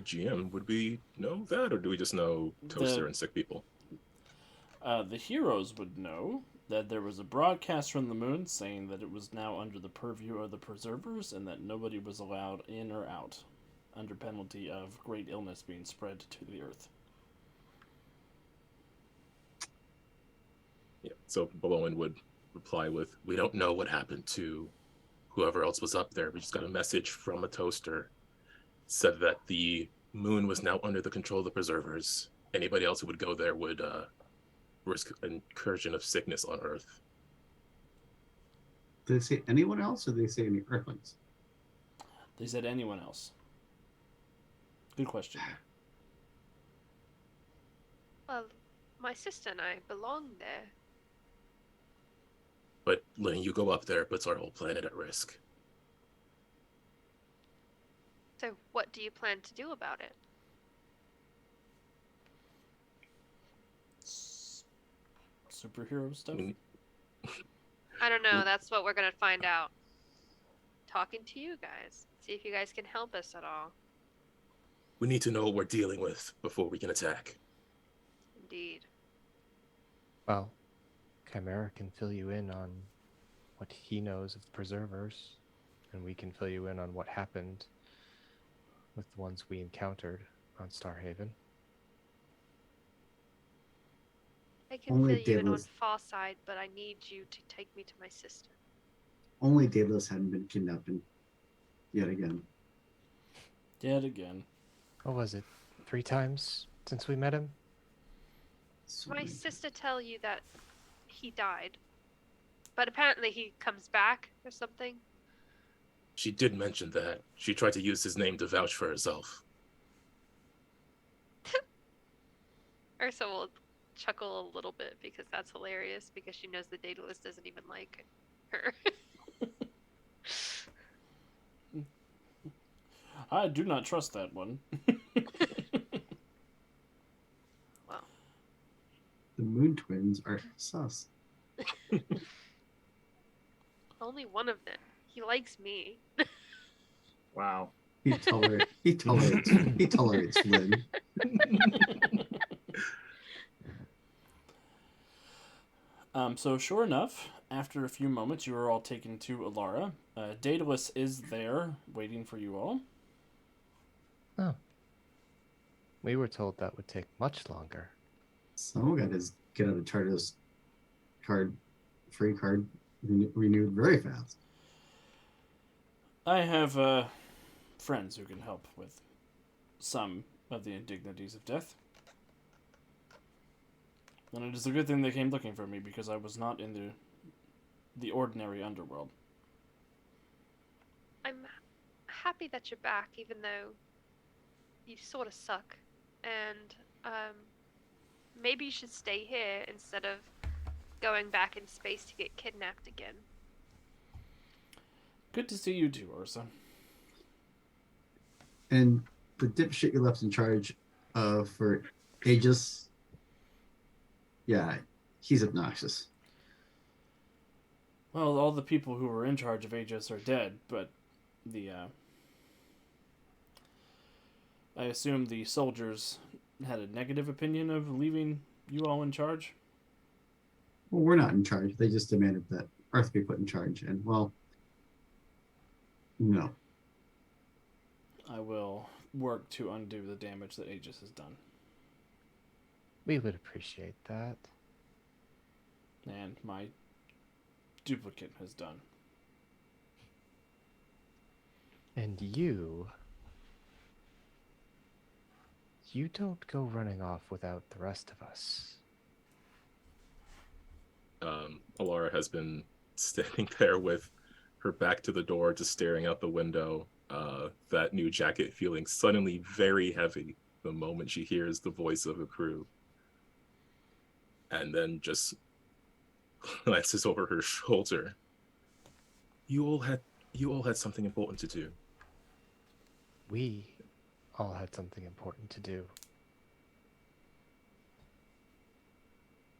GM, would we know that, or do we just know toaster and sick people? The heroes would know that there was a broadcast from the moon saying that it was now under the purview of the preservers and that nobody was allowed in or out, under penalty of great illness being spread to the earth. Yeah, so Bowen would reply with, "We don't know what happened to whoever else was up there. We just got a message from a toaster. Said that the moon was now under the control of the preservers. Anybody else who would go there would risk an incursion of sickness on Earth." Did they say anyone else or did they say any Earthlings? They said anyone else. Good question. Well, my sister and I belong there. But letting you go up there puts our whole planet at risk. So what do you plan to do about it? Superhero stuff? Mm. I don't know. That's what we're going to find out. Talking to you guys. See if you guys can help us at all. We need to know what we're dealing with before we can attack. Indeed. Well, Chimera can fill you in on what he knows of the preservers, and we can fill you in on what happened with the ones we encountered on Starhaven. I can Only fill you in on Daedalus- Farside, but I need you to take me to my sister. Only Daedalus hadn't been kidnapped yet again. Yet again. What was it? 3 times since we met him? So My many- sister tell you that he died. But apparently he comes back or something. She did mention that. She tried to use his name to vouch for herself. Ursa will chuckle a little bit because that's hilarious because she knows the Daedalus doesn't even like her. I do not trust that one. Well, The Moon Twins are sus. only one of them. He likes me. Wow. He tolerates Flynn. So sure enough, after a few moments, you are all taken to Alara. Daedalus is there, waiting for you all. Oh. We were told that would take much longer. Someone got his get out of Charter's free card renewed very fast. I have friends who can help with some of the indignities of death. And it is a good thing they came looking for me because I was not in the ordinary underworld. I'm happy that you're back, even though you sort of suck. And maybe you should stay here instead of going back in space to get kidnapped again. Good to see you too, Ursa. And the dipshit you left in charge for Aegis, yeah, he's obnoxious. Well, all the people who were in charge of Aegis are dead, but I assume the soldiers had a negative opinion of leaving you all in charge? Well, we're not in charge. They just demanded that Earth be put in charge. And, well, no. I will work to undo the damage that Aegis has done. We would appreciate that. And my duplicate has done. And you don't go running off without the rest of us. Alara has been standing there with her back to the door, just staring out the window. That new jacket feeling suddenly very heavy the moment she hears the voice of a crew. And then just glances over her shoulder. You all had something important to do. We all had something important to do.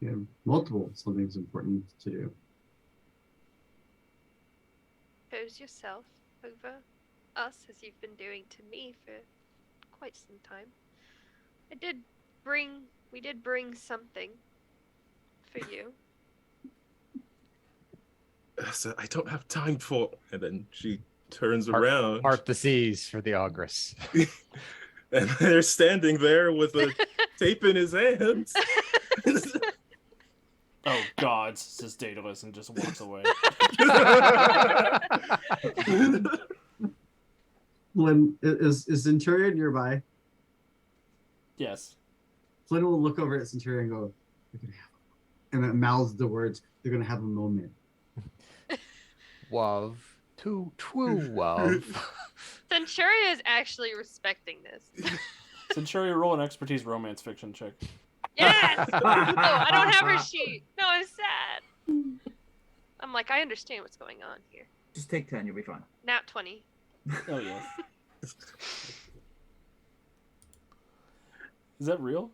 You have multiple something's important to do. Pose yourself over us as you've been doing to me for quite some time. We did bring something for you. So I don't have time for. And then she turns around. Part the seas for the Ogress. And they're standing there with a tape in his hands. Oh, God, says Daedalus and just walks away. Flynn, is Centurion nearby? Yes. Flynn will look over at Centurion and go, "They're gonna have a," and then mouths the words, "They're gonna have a moment." Wav. True Wav. Centuria is actually respecting this. Centuria, roll an expertise romance fiction check. Yes! Oh, I don't have her sheet. No, I'm sad. I'm like, I understand what's going on here. Just take 10, you'll be fine. Nat 20. Oh, yes. Is that real?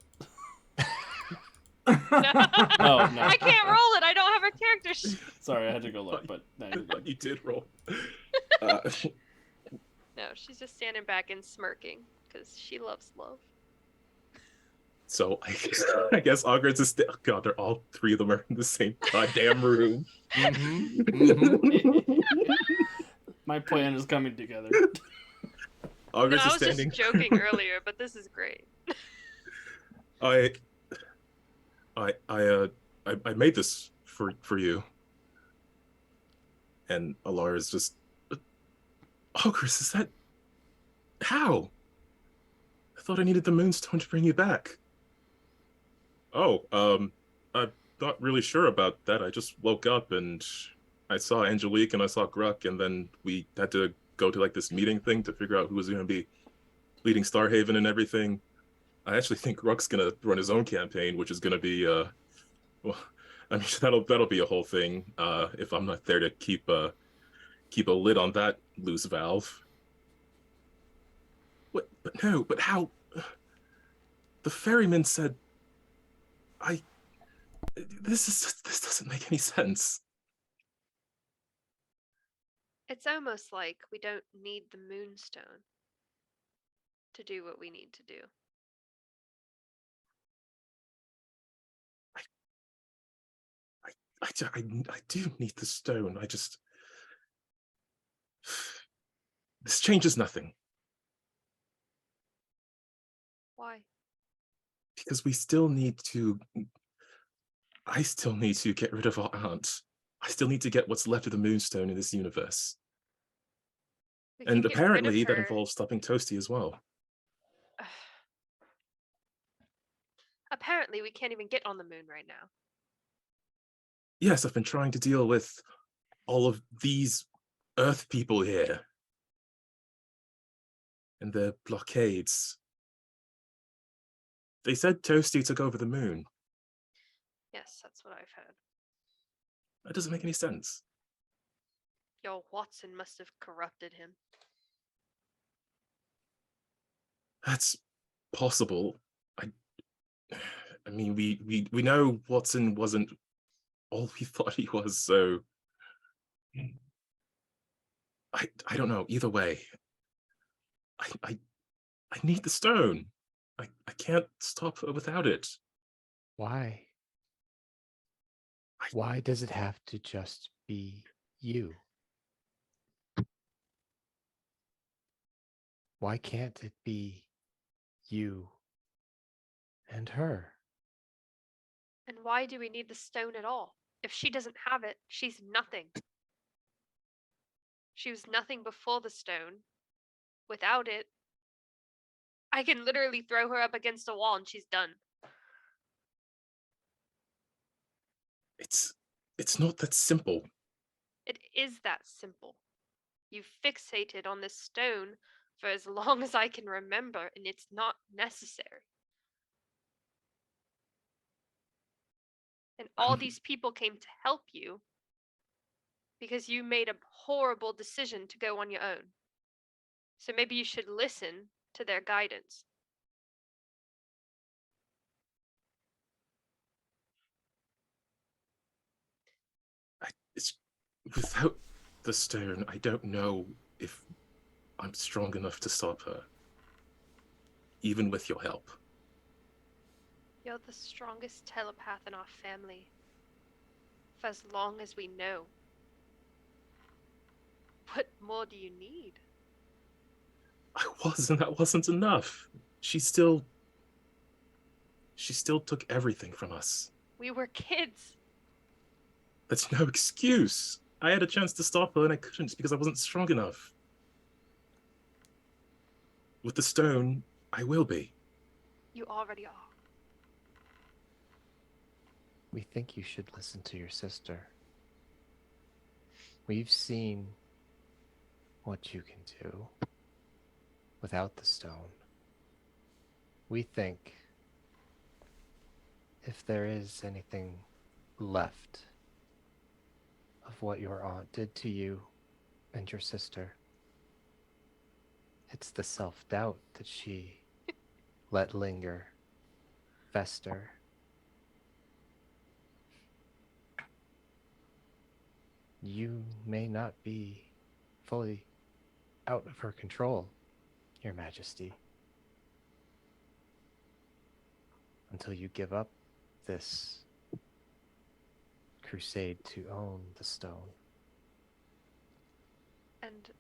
No. Oh, no. I can't roll it. I don't have a character sheet. Sorry, I had to go look, but no, you're good. You did roll. No, she's just standing back and smirking because she loves love. So I guess Ogres is still. God, they're all three of them are in the same goddamn room. My plan is coming together. Ogres I is was standing. just joking earlier, but this is great. I made this for you. And Alara is just. Ogres, is that? How? I thought I needed the Moonstone to bring you back. Oh, I'm not really sure about that. I just woke up and I saw Angelique and I saw Gruck, and then we had to go to like this meeting thing to figure out who was going to be leading Starhaven and everything. I actually think Ruck's gonna run his own campaign, which is gonna be well, I mean that'll be a whole thing. If I'm not there to keep a lid on that loose valve. What? But no. But how? The ferryman said, "I." This doesn't make any sense. It's almost like we don't need the moonstone to do what we need to do. I do need the stone. I just this changes nothing Why? because we still need to. I still need to get rid of our aunt. I still need to get what's left of the moonstone in this universe. We And can get rid of apparently that her. involves stopping Toasty as well. Apparently, we can't even get on the moon right now. Yes, I've been trying to deal with all of these Earth people here. And their blockades. They said Toasty took over the moon. Yes, that's what I've heard. That doesn't make any sense. Yo, Watson must have corrupted him. That's possible. I mean, we know Watson wasn't all we thought he was, so I don't know. Either way, I need the stone. I can't stop her without it. Why? Why does it have to just be you? Why can't it be you and her? And why do we need the stone at all? If she doesn't have it, she's nothing. She was nothing before the stone. Without it, I can literally throw her up against a wall and she's done. It's not that simple. It is that simple. You've fixated on this stone for as long as I can remember, and it's not necessary. And all these people came to help you because you made a horrible decision to go on your own. So maybe you should listen to their guidance. It's without the stone, I don't know if I'm strong enough to stop her. Even with your help. You're the strongest telepath in our family. For as long as we know. What more do you need? I was, and that wasn't enough. She still took everything from us. We were kids. That's no excuse. I had a chance to stop her and I couldn't because I wasn't strong enough. With the stone, I will be. You already are. We think you should listen to your sister. We've seen what you can do without the stone. We think if there is anything left of what your aunt did to you and your sister, it's the self-doubt that she let linger, fester. You may not be fully out of her control, Your Majesty, until you give up this crusade to own the stone. And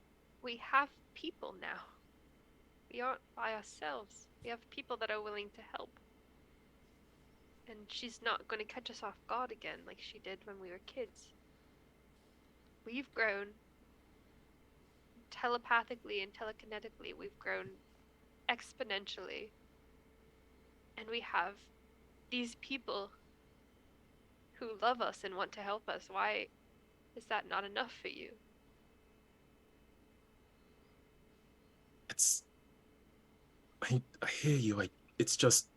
we have people now. We aren't by ourselves. We have people that are willing to help. And she's not going to catch us off guard again like she did when we were kids. We've grown telepathically and telekinetically. We've grown exponentially. And we have these people who love us and want to help us. Why is that not enough for you? I hear you. it's just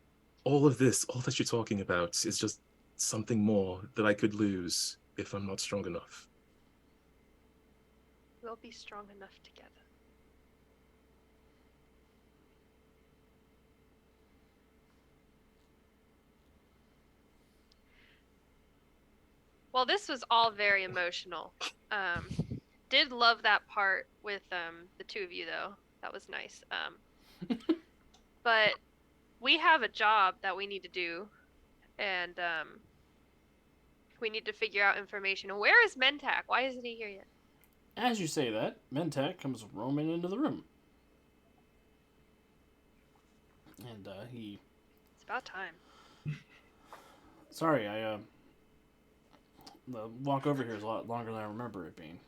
all of this, all that you're talking about is just something more that I could lose if I'm not strong enough. We'll be strong enough together. Well, this was all very emotional. Did love that part with the two of you though. That was nice. But we have a job that we need to do, and we need to figure out information. Where is Mentak? Why isn't he here yet? As you say that, Mentak comes roaming into the room. And he... It's about time. Sorry, the walk over here is a lot longer than I remember it being.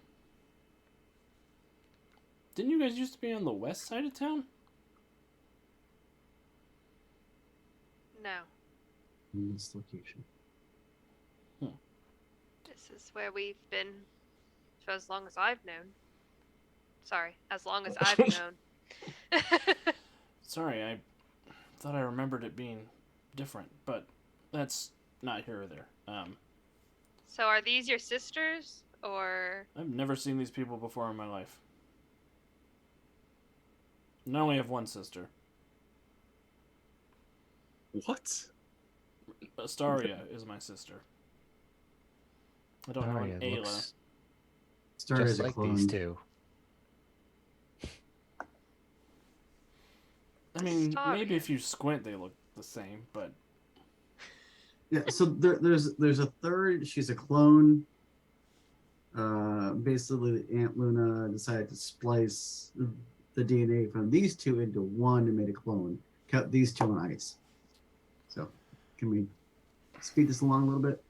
Didn't you guys used to be on the west side of town? No. In this location. This is where we've been for as long as I've known. Sorry, as long as I've known. Sorry, I thought I remembered it being different, but that's not here or there. So are these your sisters, or... I've never seen these people before in my life. And I only have one sister. What? Astaria is my sister. I don't know Aria an Ayla. looks Started just as a like clone. these two. I mean, Astaria. maybe if you squint, they look the same, but Yeah, so there's a third. She's a clone. Basically, Aunt Luna decided to splice the DNA from these two into one and made a clone. Kept these two on ice. So, can we speed this along a little bit?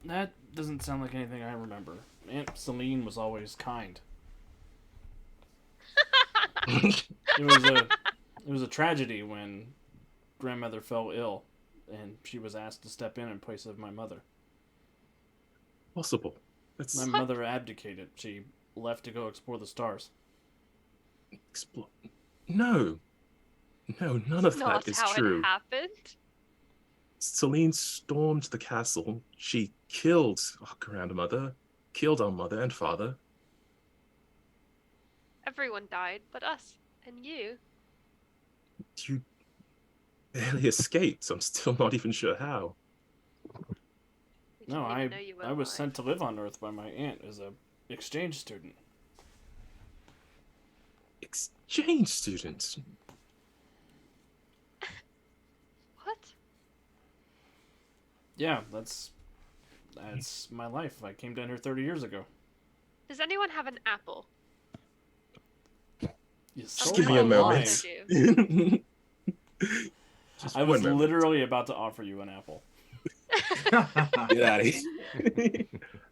that doesn't sound like anything I remember. Aunt Celine was always kind. It was a tragedy when grandmother fell ill, and she was asked to step in place of my mother. Possible. That's My mother abdicated. She left to go explore the stars. No, none of Not that is how true. it happened. Celine stormed the castle. She killed our grandmother, killed our mother and father. Everyone died but us and you. You barely escaped. I'm still not even sure how. We No, didn't even know you were I was alive. sent to live on Earth by my aunt as a exchange student. Exchange students. What? Yeah, that's my life. I came down here 30 years ago. Does anyone have an apple? You Just stole give me my a line. moment. Just I one was moment. literally about to offer you an apple. Get out of here.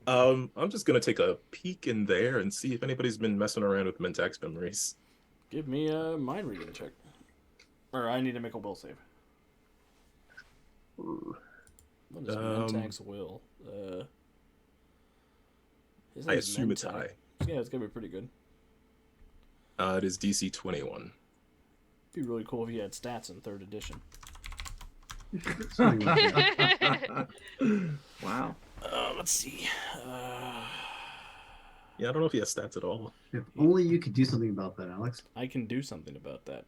I'm just gonna take a peek in there and see if anybody's been messing around with Mentak's memories. Give me a mind reading check. Or I need to make a will save. What is Mentak's will? His I name's assume it's Mentak. high. Yeah, it's gonna be pretty good. It is DC 21. It'd be really cool if he had stats in 3rd edition. Something like that. Wow. Let's see. Yeah, I don't know if he has stats at all. If only you could do something about that, Alex. I can do something about that.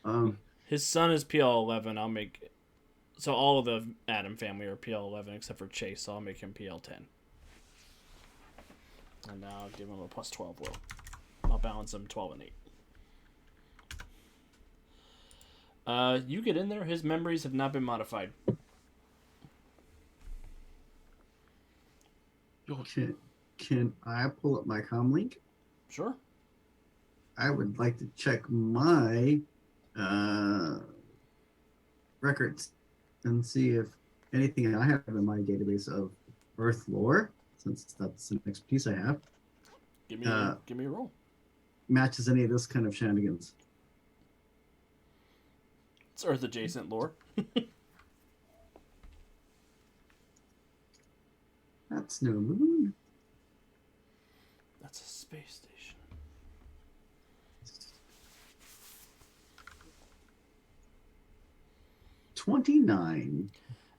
Um, His son is PL11. I'll make... So all of the Adam family are PL11 except for Chase, so I'll make him PL10. And now I'll give him a plus 12 will. I'll balance him 12 and 8. You get in there, his memories have not been modified. can I pull up my comm link? Sure. I would like to check my records and see if anything I have in my database of Earth lore, since that's the next piece I have, Give me a roll. matches any of this kind of shenanigans. It's Earth adjacent lore. That's no moon. That's a space station. 29.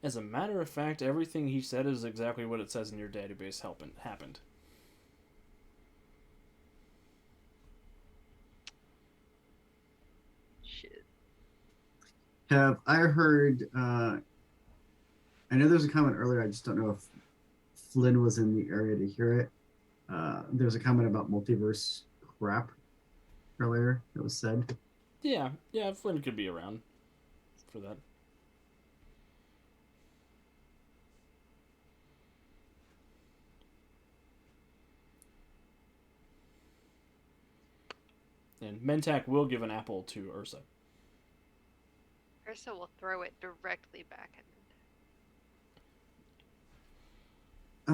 As a matter of fact, everything he said is exactly what it says in your database happened. Shit. Have I heard? I know there's a comment earlier. I just don't know if Flynn was in the area to hear it. There's a comment about multiverse crap earlier that was said. Yeah, Flynn could be around for that. And Mentak will give an apple to Ursa. Ursa will throw it directly back at him.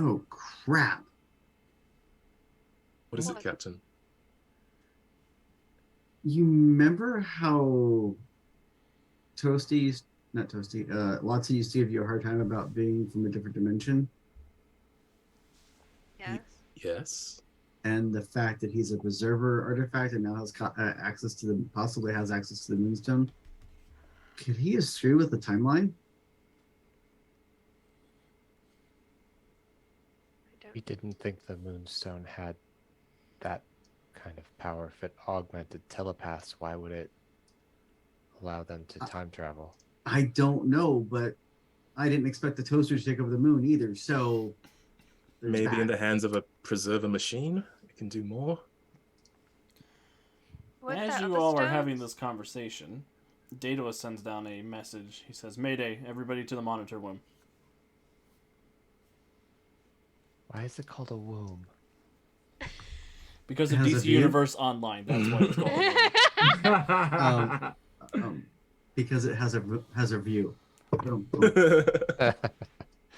Oh crap! What is it, What? Captain? You remember how Watson used to give you a hard time about being from a different dimension, Yes. Yes. and the fact that he's a preserver artifact and now has possibly has access to the Moonstone. Could he have screwed with the timeline? I don't. We didn't think the Moonstone had that kind of power. If it augmented telepaths, why would it allow them to time travel? I don't know, but I didn't expect the toaster to take over the moon either. So there's Maybe in that. the hands of a preserver machine, it can do more. What As the you other all are stones? having this conversation, Daedalus sends down a message. He says, "Mayday, everybody to the monitor room." Why is it called a womb? Because It of has a DC view? Universe Online, that's why it's called a womb. Because it has a view.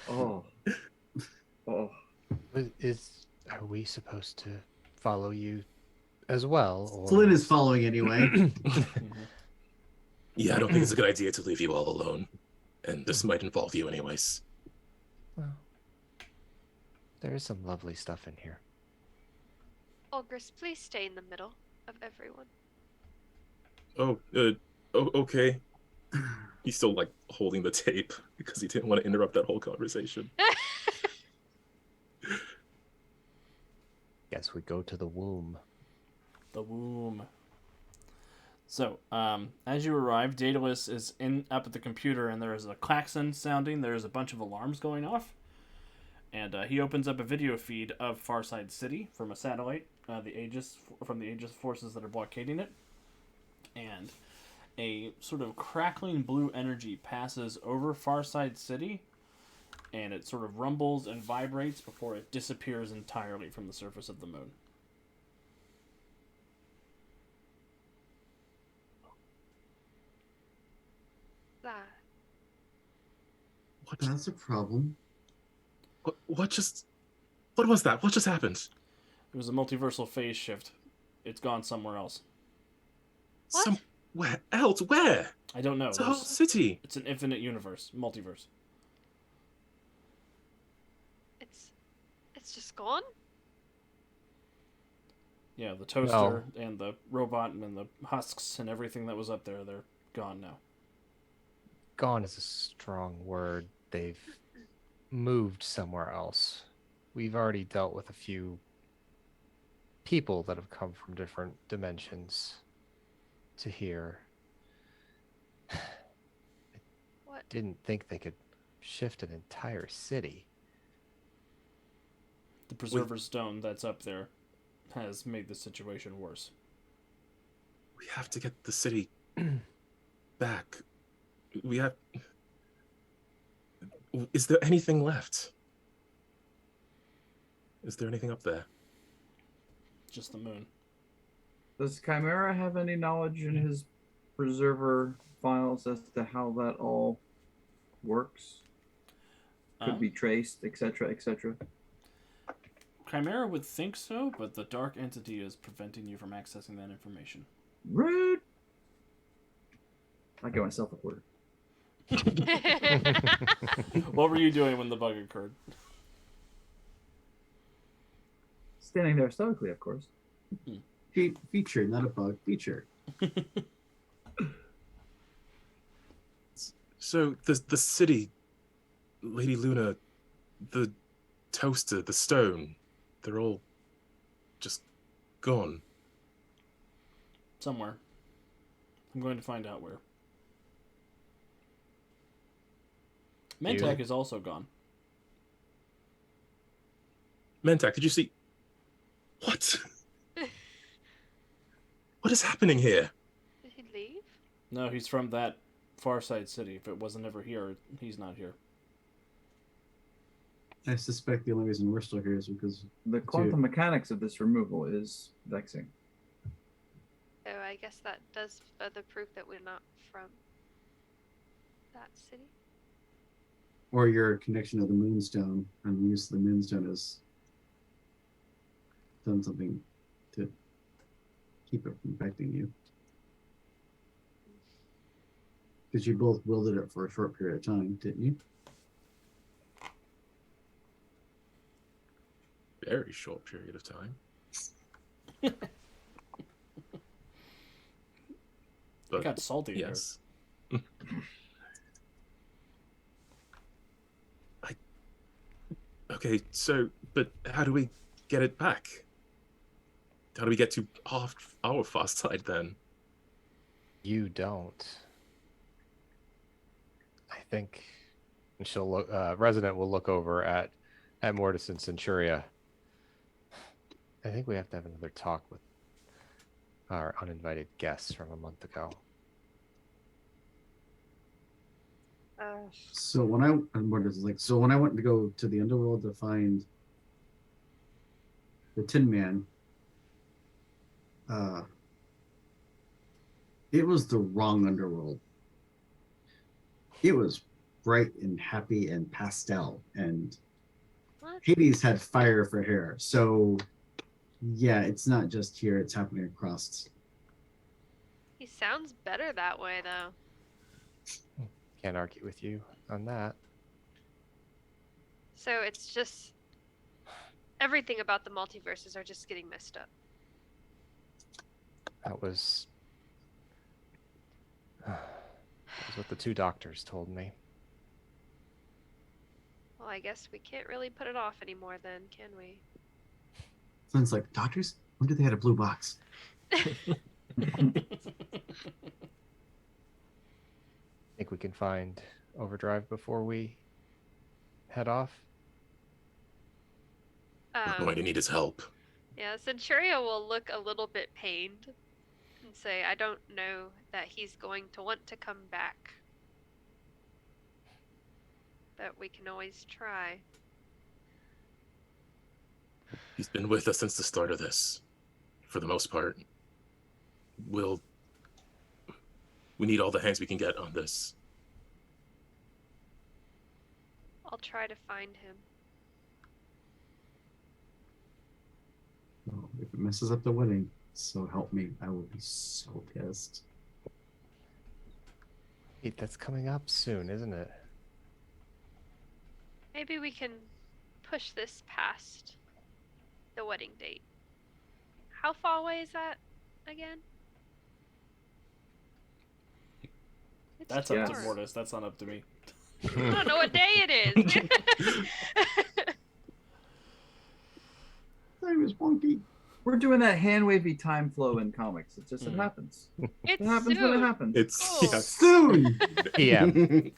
Oh. Oh. Are we supposed to follow you as well? Or... Flynn is following anyway. Yeah, I don't think it's a good idea to leave you all alone. And this might involve you anyways. Well, there is some lovely stuff in here. Olgris, please stay in the middle of everyone. Okay. He's still, like, holding the tape because he didn't want to interrupt that whole conversation. Yes, we go to the womb. The womb. So, as you arrive, Daedalus is up at the computer, and there is a klaxon sounding. There's a bunch of alarms going off. And he opens up a video feed of Farside City from a satellite, from the Aegis forces that are blockading it. And a sort of crackling blue energy passes over Farside City, and it sort of rumbles and vibrates before it disappears entirely from the surface of the moon. That. That's a problem. What was that? What just happened? It was a multiversal phase shift. It's gone somewhere else. What? Somewhere else? Where? I don't know. It's a whole city. It's an infinite universe, multiverse. It's just gone? Yeah, the toaster and the robot and the husks and everything that was up there, they're gone now. Gone is a strong word. They've moved somewhere else. We've already dealt with a few people that have come from different dimensions to here. What? Didn't think they could shift an entire city. The Preserver Stone that's up there has made the situation worse. We have to get the city back. We have... Is there anything left? Is there anything up there? Just the moon. Does Chimera have any knowledge in his preserver files as to how that all works? Could be traced, etc., etc. Chimera would think so, but the dark entity is preventing you from accessing that information. Rude. I get myself a quarter. What were you doing when the bug occurred? Standing there stoically, of course. Feature, not a bug. Feature. So the city, Lady Luna, the toaster, the stone, they're all just gone. Somewhere. I'm going to find out where. Mentak is also gone. Mentak, did you see? What? What is happening here? Did he leave? No, he's from that far side city. If it wasn't ever here, he's not here. I suspect the only reason we're still here is because The quantum mechanics of this removal is vexing. So I guess that does further proof that we're not from that city. or your connection to the Moonstone and the use of the Moonstone has done something to keep it from affecting you. Because you both wielded it for a short period of time, didn't you? Very short period of time. It But got salty yes. Okay, so, but how do we get it back? How do we get to our far side then? You don't. I think and she'll look. Resident will look over at Mortis and Centuria. I think we have to have another talk with our uninvited guests from a month ago. So when I went to go to the underworld to find the Tin Man, it was the wrong underworld. It was bright and happy and pastel, and What? Hades had fire for hair. So yeah, it's not just here, it's happening across. He sounds better that way, though. Can't argue with you on that. So it's just everything about the multiverses are just getting messed up. That was what the two doctors told me. Well, I guess we can't really put it off anymore then, can we? Sounds like, doctors? When did they had a blue box? Think we can find Overdrive before we head off? We're going to need his help. Yeah, Centuria will look a little bit pained and say, I don't know that he's going to want to come back. But we can always try. He's been with us since the start of this, for the most part. We need all the hands we can get on this. I'll try to find him. Oh, if it messes up the wedding, so help me, I will be so pissed. Wait, that's coming up soon, isn't it? Maybe we can push this past the wedding date. How far away is that again? It's That's Yeah. up to tomorrow. Mortis. That's not up to me. I don't know what day it is. Time is wonky. We're doing that hand wavy time flow in comics. It just it happens. It's It happens when it soon. happens. It's Oh. yes. Soon! PM.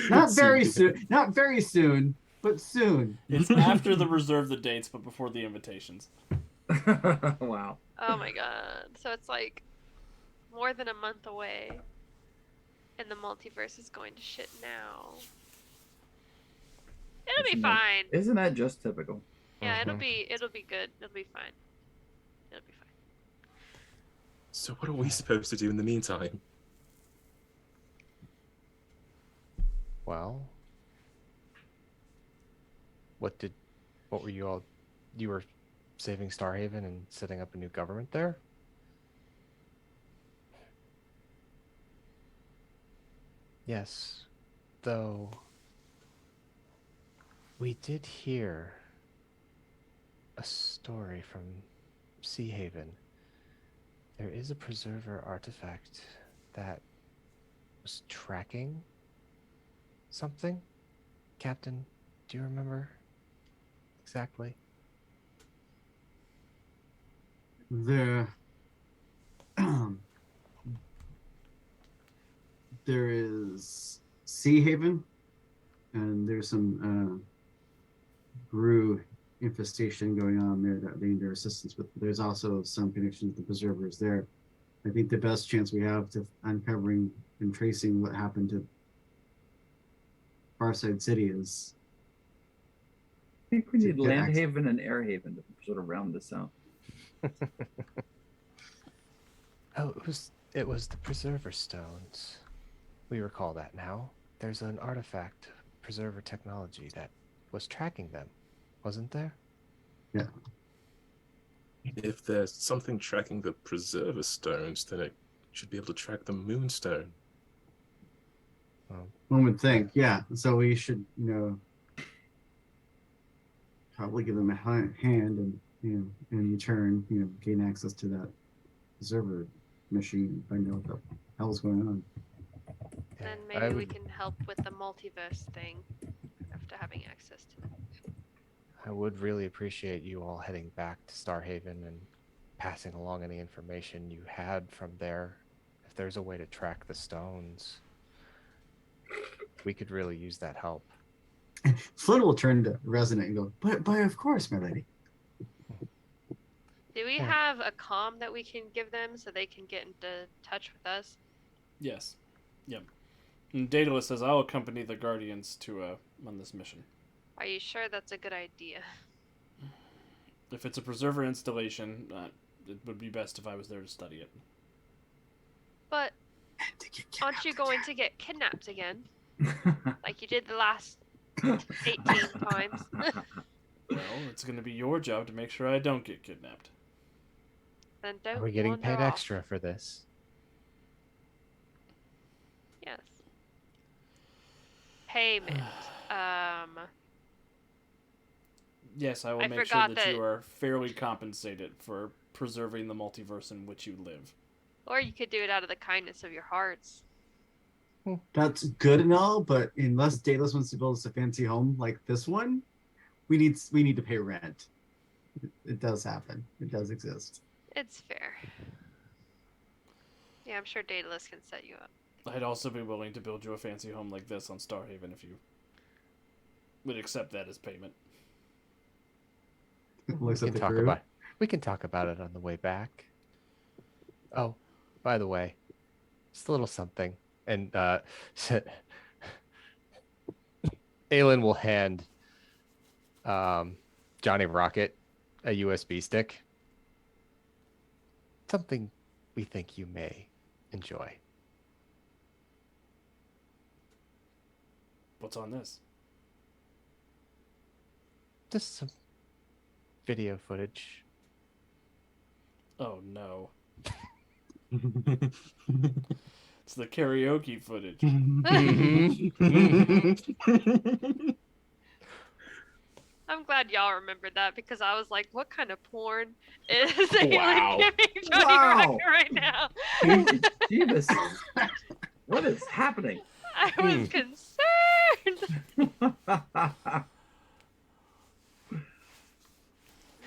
Not It's very soon. Not very soon, but soon. It's after the reserve the dates, but before the invitations. Wow. Oh my god. So it's like more than a month away. And the multiverse is going to shit now. It'll be Isn't that- fine. Isn't that just typical? Yeah, it'll Mhm. be good. It'll be fine. It'll be fine. So what are we supposed to do in the meantime? Well, what were you were saving Starhaven and setting up a new government there? Yes, though we did hear a story from Sea Haven. There is a preserver artifact that was tracking something? Captain, do you remember exactly? There, there is Sea Haven, and there's some brew infestation going on there that they need their assistance with. There's also some connection with the preservers there. I think the best chance we have to uncovering and tracing what happened to Farside City is. I think we To need get land access. haven and air haven to sort of round this out. Oh, it was the preserver stones. We recall that now. There's an artifact preserver technology that was tracking them, wasn't there? Yeah. If there's something tracking the preserver stones, then it should be able to track the moonstone. One would think, yeah. So we should, probably give them a hand and, in return, gain access to that preserver machine and find out what the hell's going on. Then I maybe we would- can help with the multiverse thing after having access to it. I would really appreciate you all heading back to Starhaven and passing along any information you had from there. If there's a way to track the stones, we could really use that help. Flynn will turn to Resonant and go, but of course, my lady. Do we Yeah. have a comm that we can give them so they can get into touch with us? Yes. Yep. And Daedalus says, I'll accompany the Guardians to on this mission. Are you sure that's a good idea? If it's a preserver installation, it would be best if I was there to study it. But And to get aren't you kidnapped going again. to get kidnapped again? Like you did the last 18 times? Well, it's going to be your job to make sure I don't get kidnapped. Then don't Are we getting wander paid off. extra for this? Yes. Payment. Yes, I will I make sure forgot that you that- are fairly compensated for preserving the multiverse in which you live. Or you could do it out of the kindness of your hearts. That's good and all, but unless Daedalus wants to build us a fancy home like this one, we need to pay rent. It does happen. It does exist. It's fair. Yeah, I'm sure Daedalus can set you up. I'd also be willing to build you a fancy home like this on Starhaven if you would accept that as payment. Looks We at can the talk crew. about it on the way back. Oh, by the way, just a little something. And Aelin will hand Johnny Rocket a USB stick. Something we think you may enjoy. What's on this? Just some video footage. Oh no. It's the karaoke footage. I'm glad y'all remembered that because I was like, what kind of porn is Aelin Wow. giving Johnny Wow. Rocket right now? Jeebus. What is happening? I was concerned.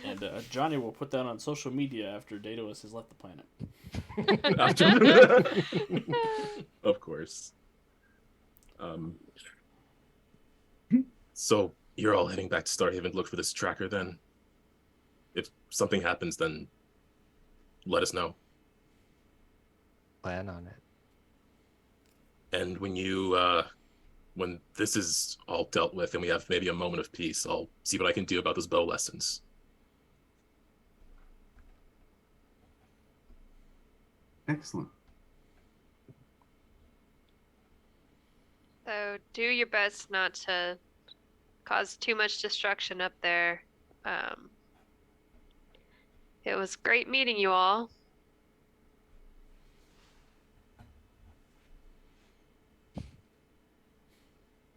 And Johnny will put that on social media after Daedalus has left the planet. Of course. So you're all heading back to Starhaven to look for this tracker then? If something happens, then let us know. Plan on it. And when you, when this is all dealt with and we have maybe a moment of peace, I'll see what I can do about those bow lessons. Excellent. So do your best not to cause too much destruction up there. It was great meeting you all.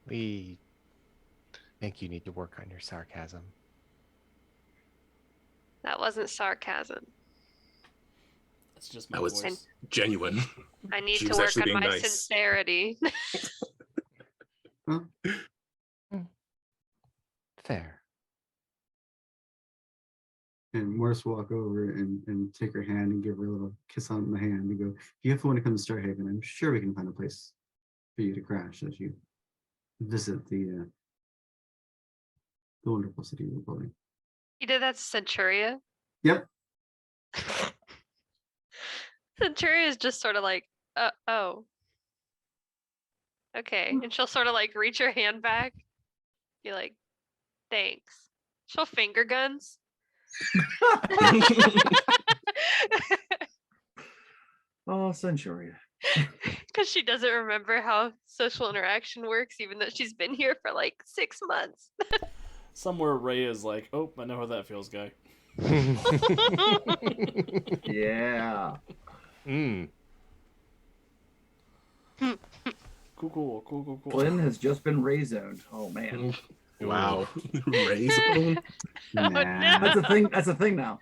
We think you need to work on your sarcasm. That wasn't sarcasm. That's just my That was- voice. Genuine. I need She to was work actually on being my nice. sincerity. Huh? Fair. And Morris will walk over and take her hand and give her a little kiss on the hand and go, if you ever want to come to Starhaven, I'm sure we can find a place for you to crash as you visit the wonderful city we're building. He did that to Centuria. Yep. Centuria is just sort of like, oh, okay. And she'll sort of like reach her hand back, be like, thanks. She'll finger guns. Oh, Centuria. Because she doesn't remember how social interaction works, even though she's been here for like 6 months. Somewhere Ray is like, oh, I know how that feels, guy. Yeah. Cool. Flynn has just been rezoned. Oh man. Wow. Razor. Oh, Nah. no. That's a thing. That's a thing now.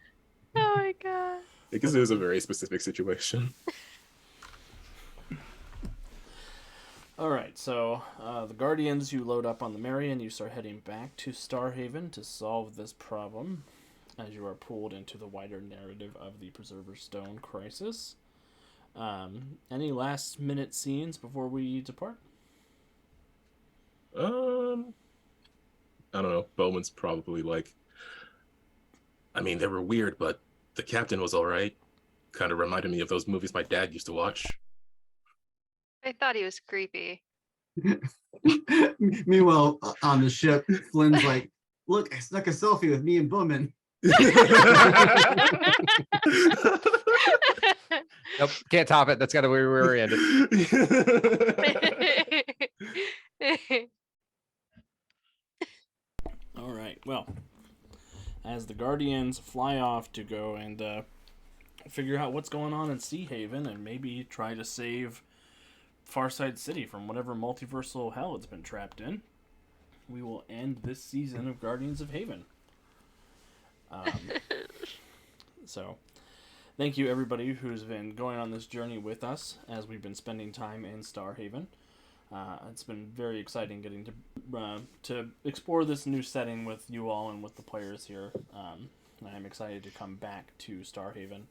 Oh my god. Because it was a very specific situation. All right, so the Guardians, you load up on the Marion. You start heading back to Starhaven to solve this problem as you are pulled into the wider narrative of the Preserver Stone crisis. Any last minute scenes before we depart? I don't know. Bowman's probably like, I mean, they were weird, but the captain was all right. Kind of reminded me of those movies my dad used to watch. I thought he was creepy. Meanwhile, on the ship, Flynn's like, look, I snuck a selfie with me and Bowman. Nope, can't top it. That's got to be where we ended. All right, well, as the Guardians fly off to go and figure out what's going on in Sea Haven and maybe try to save Farside City from whatever multiversal hell it's been trapped in, we will end this season of Guardians of Haven. So, thank you everybody who's been going on this journey with us as we've been spending time in Starhaven. It's been very exciting getting to explore this new setting with you all and with the players here. I'm excited to come back to Starhaven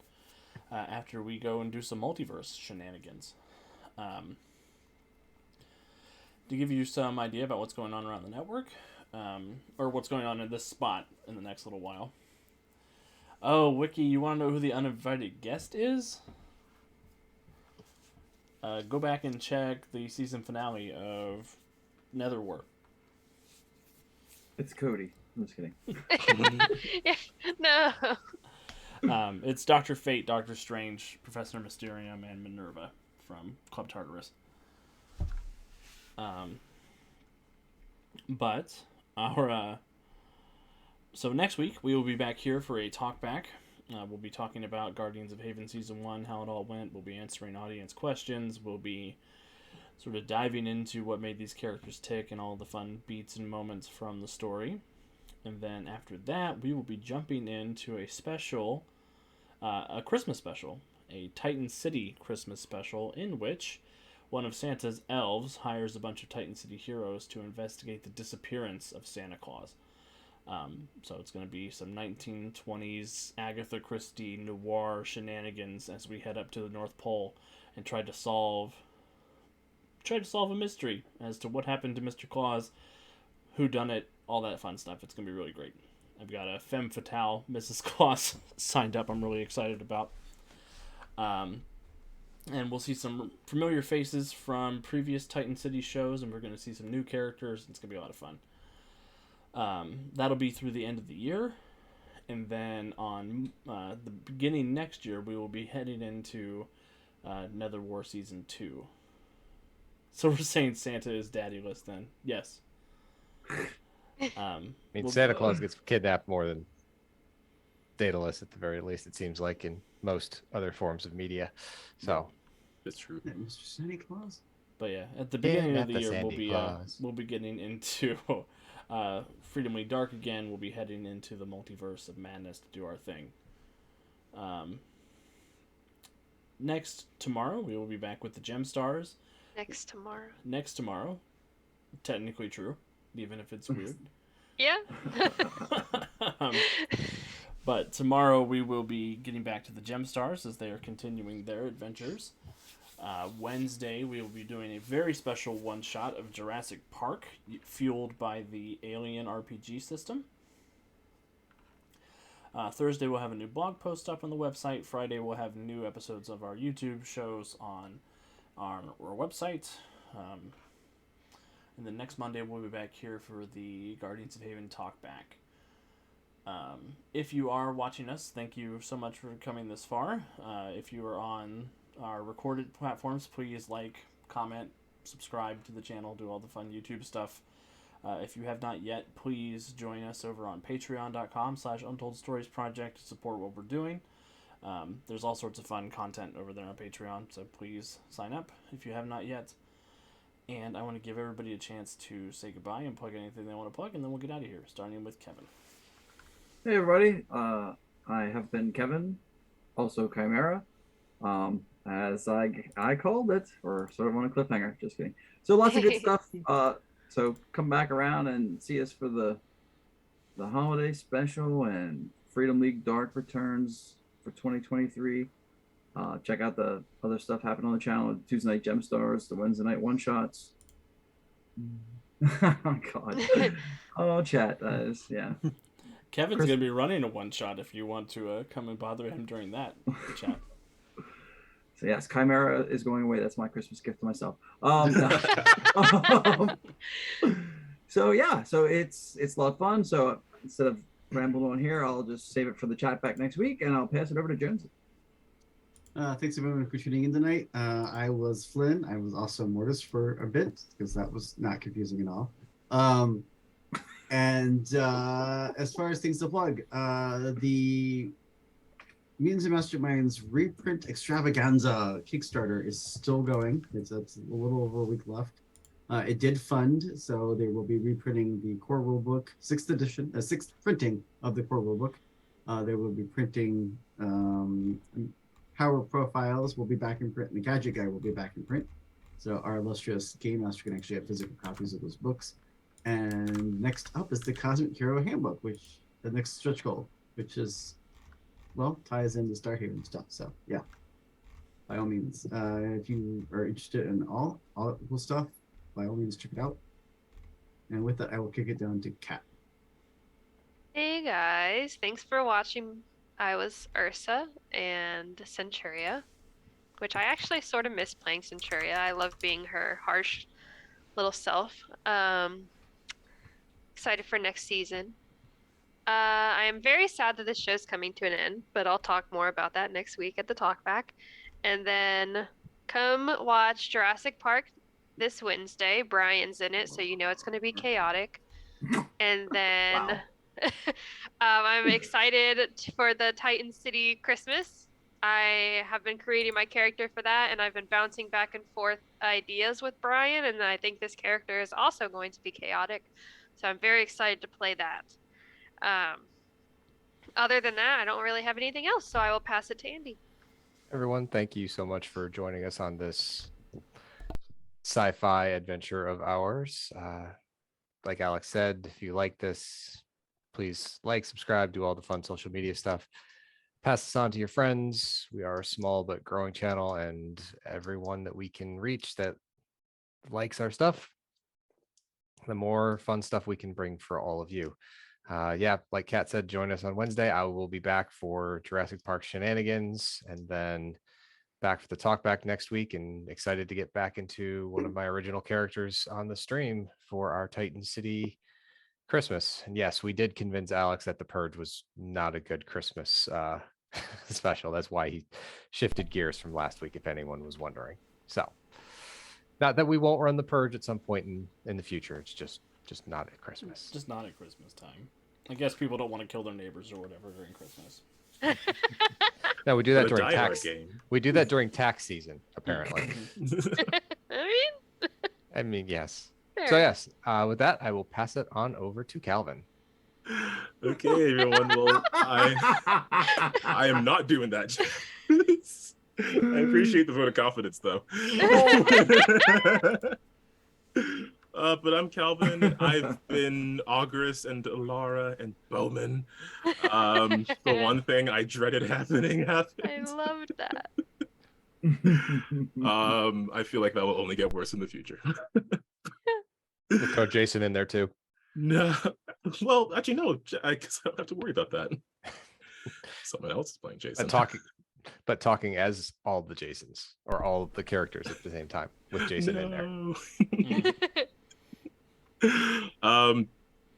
after we go and do some multiverse shenanigans. To give you some idea about what's going on around the network, or what's going on in this spot in the next little while. Oh, Wiki, you want to know who the uninvited guest is? Go back and check the season finale of Nether War. It's Cody. I'm just kidding. No. It's Dr. Fate, Doctor Strange, Professor Mysterium, and Minerva from Club Tartarus. But our so next week we will be back here for a talk back. We'll be talking about Guardians of Haven Season 1, how it all went. We'll be answering audience questions. We'll be sort of diving into what made these characters tick and all the fun beats and moments from the story. And then after that, we will be jumping into a special, a Christmas special, a Titan City Christmas special, in which one of Santa's elves hires a bunch of Titan City heroes to investigate the disappearance of Santa Claus. So it's going to be some 1920s Agatha Christie noir shenanigans as we head up to the North Pole and try to solve a mystery as to what happened to Mr. Claus, who done it, all that fun stuff. It's going to be really great. I've got a femme fatale Mrs. Claus signed up. I'm really excited about. And we'll see some familiar faces from previous Titan City shows, and we're going to see some new characters. It's going to be a lot of fun. That'll be through the end of the year. And then on the beginning next year, we will be heading into Nether War Season 2. So we're saying Santa is daddyless then. Yes. I mean, Santa Claus gets kidnapped more than dataless at the very least, it seems like, in most other forms of media. So It's true. Mr. Santa Claus? But yeah, at the beginning of not the the year, Sandy Claus. we'll be getting into Freedomly Dark again. We'll be heading into the multiverse of madness to do our thing. Tomorrow, we will be back with the Gem Stars. Next tomorrow. Next tomorrow, technically true, even if it's weird. Yeah. um, but tomorrow we will be getting back to the Gemstars as they are continuing their adventures. Wednesday we will be doing a very special one-shot of Jurassic Park, fueled by the Alien RPG system. Thursday we'll have a new blog post up on the website. Friday we'll have new episodes of our YouTube shows on our website. And then next Monday we'll be back here for the Guardians of Haven talkback. If you are watching us, thank you so much for coming this far. If you are on our recorded platforms, please like, comment, subscribe to the channel, do all the fun YouTube stuff. If you have not yet, please join us over on patreon.com/untoldStoriesProject to support what we're doing. There's all sorts of fun content over there on Patreon, so please sign up if you have not yet. And I want to give everybody a chance to say goodbye and plug anything they want to plug, and then we'll get out of here, starting with Kevin. Hey everybody, I have been Kevin, also Chimera, as I called it, or sort of on a cliffhanger, just kidding. So lots of good stuff. So come back around and see us for the holiday special, and Freedom League Dark returns for 2023. Check out the other stuff happening on the channel: the Tuesday night Gemstars, the Wednesday night one shots. Oh God! Oh, chat, yeah. Kevin's going to be running a one-shot if you want to come and bother him during that chat. So yes, Chimera is going away. That's my Christmas gift to myself. So yeah, so it's a lot of fun. So instead of rambling on here, I'll just save it for the chat back next week, and I'll pass it over to Jonesy. Thanks everyone for tuning in tonight. I was Flynn. I was also Mortis for a bit because that was not confusing at all. And as far as things to plug, the Mutants and Masterminds reprint extravaganza Kickstarter is still going. It's a little over a week left. It did fund, so they will be reprinting the core rulebook, 6th edition, 6th printing of the core rulebook. They will be printing Power Profiles will be back in print, and the Gadget Guy will be back in print. So our illustrious game master can actually have physical copies of those books. And next up is the Cosmic Hero Handbook, which the next stretch goal, which is, well, ties into Starhaven stuff. So yeah, by all means, if you are interested in all cool stuff, by all means, check it out. And with that, I will kick it down to Kat. Hey guys, thanks for watching. I was Ursa and Centuria, which I actually sort of miss playing Centuria. I love being her harsh little self. Excited for next season. I am very sad that this show's coming to an end, but I'll talk more about that next week at the talkback. And then come watch Jurassic Park this Wednesday. Brian's in it, so you know it's going to be chaotic. And then Wow. I'm excited for the Titan City Christmas. I have been creating my character for that, and I've been bouncing back and forth ideas with Brian, and I think this character is also going to be chaotic. So I'm very excited to play that. Other than that, I don't really have anything else, so I will pass it to Andy. Everyone, thank you so much for joining us on this sci-fi adventure of ours. Like Alex said, if you like this, please like, subscribe, do all the fun social media stuff. Pass this on to your friends. We are a small but growing channel, and everyone that we can reach that likes our stuff, the more fun stuff we can bring for all of you. Yeah, like Kat said, join us on Wednesday. I will be back for Jurassic Park shenanigans, and then back for the talkback next week, and excited to get back into one of my original characters on the stream for our Titan City Christmas. And yes, we did convince Alex that the Purge was not a good Christmas special. That's why he shifted gears from last week, if anyone was wondering. So not that we won't run the Purge at some point in the future. It's just not at Christmas. Just not at Christmas time. I guess people don't want to kill their neighbors or whatever during Christmas. No, we do that But a during Die Hard tax. game. We do that during tax season, apparently. I I mean, yes. fair So enough. yes, with that, I will pass it on over to Calvin. Okay, everyone. Well, I am not doing that. I appreciate the vote of confidence, though. But I'm Calvin. I've been Auguras and Alara and Bowman. The one thing I dreaded happening I happened. loved that. I feel like that will only get worse in the future. We'll throw Jason in there too. No, well, actually, no. I guess I don't have to worry about that. Someone else is playing Jason. But talking as all the Jasons or all of the characters at the same time with Jason in there.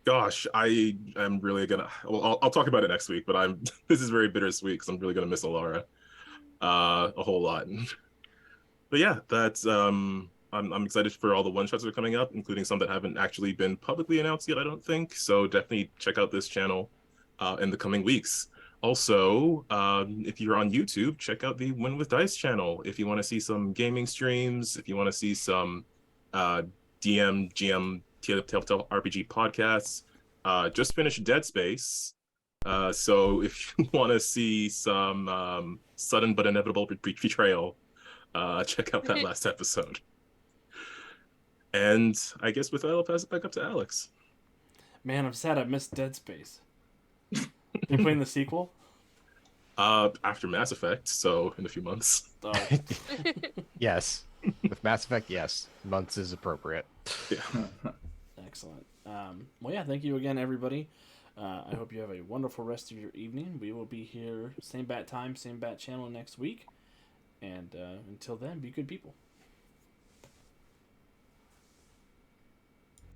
Gosh, I am really gonna. Well, I'll talk about it next week. But I'm. This is very bittersweet because I'm really gonna miss Alara, a whole lot. But yeah, that's I'm excited for all the one shots that are coming up, including some that haven't actually been publicly announced yet, I don't think. So definitely check out this channel in the coming weeks. Also, if you're on YouTube, check out the Win with Dice channel. If you want to see some gaming streams, if you want to see some DM, GM, Telltale RPG podcasts, just finished Dead Space. So if you want to see some sudden but inevitable betrayal, check out that last episode. And I guess with that, I'll pass it back up to Alex. Man, I'm sad I missed Dead Space. You playing the sequel? After Mass Effect, so in a few months. Oh. Yes. With Mass Effect, yes. Months is appropriate. Yeah. Excellent. Well, yeah, thank you again, everybody. I hope you have a wonderful rest of your evening. We will be here, same bat time, same bat channel next week. And until then, be good people.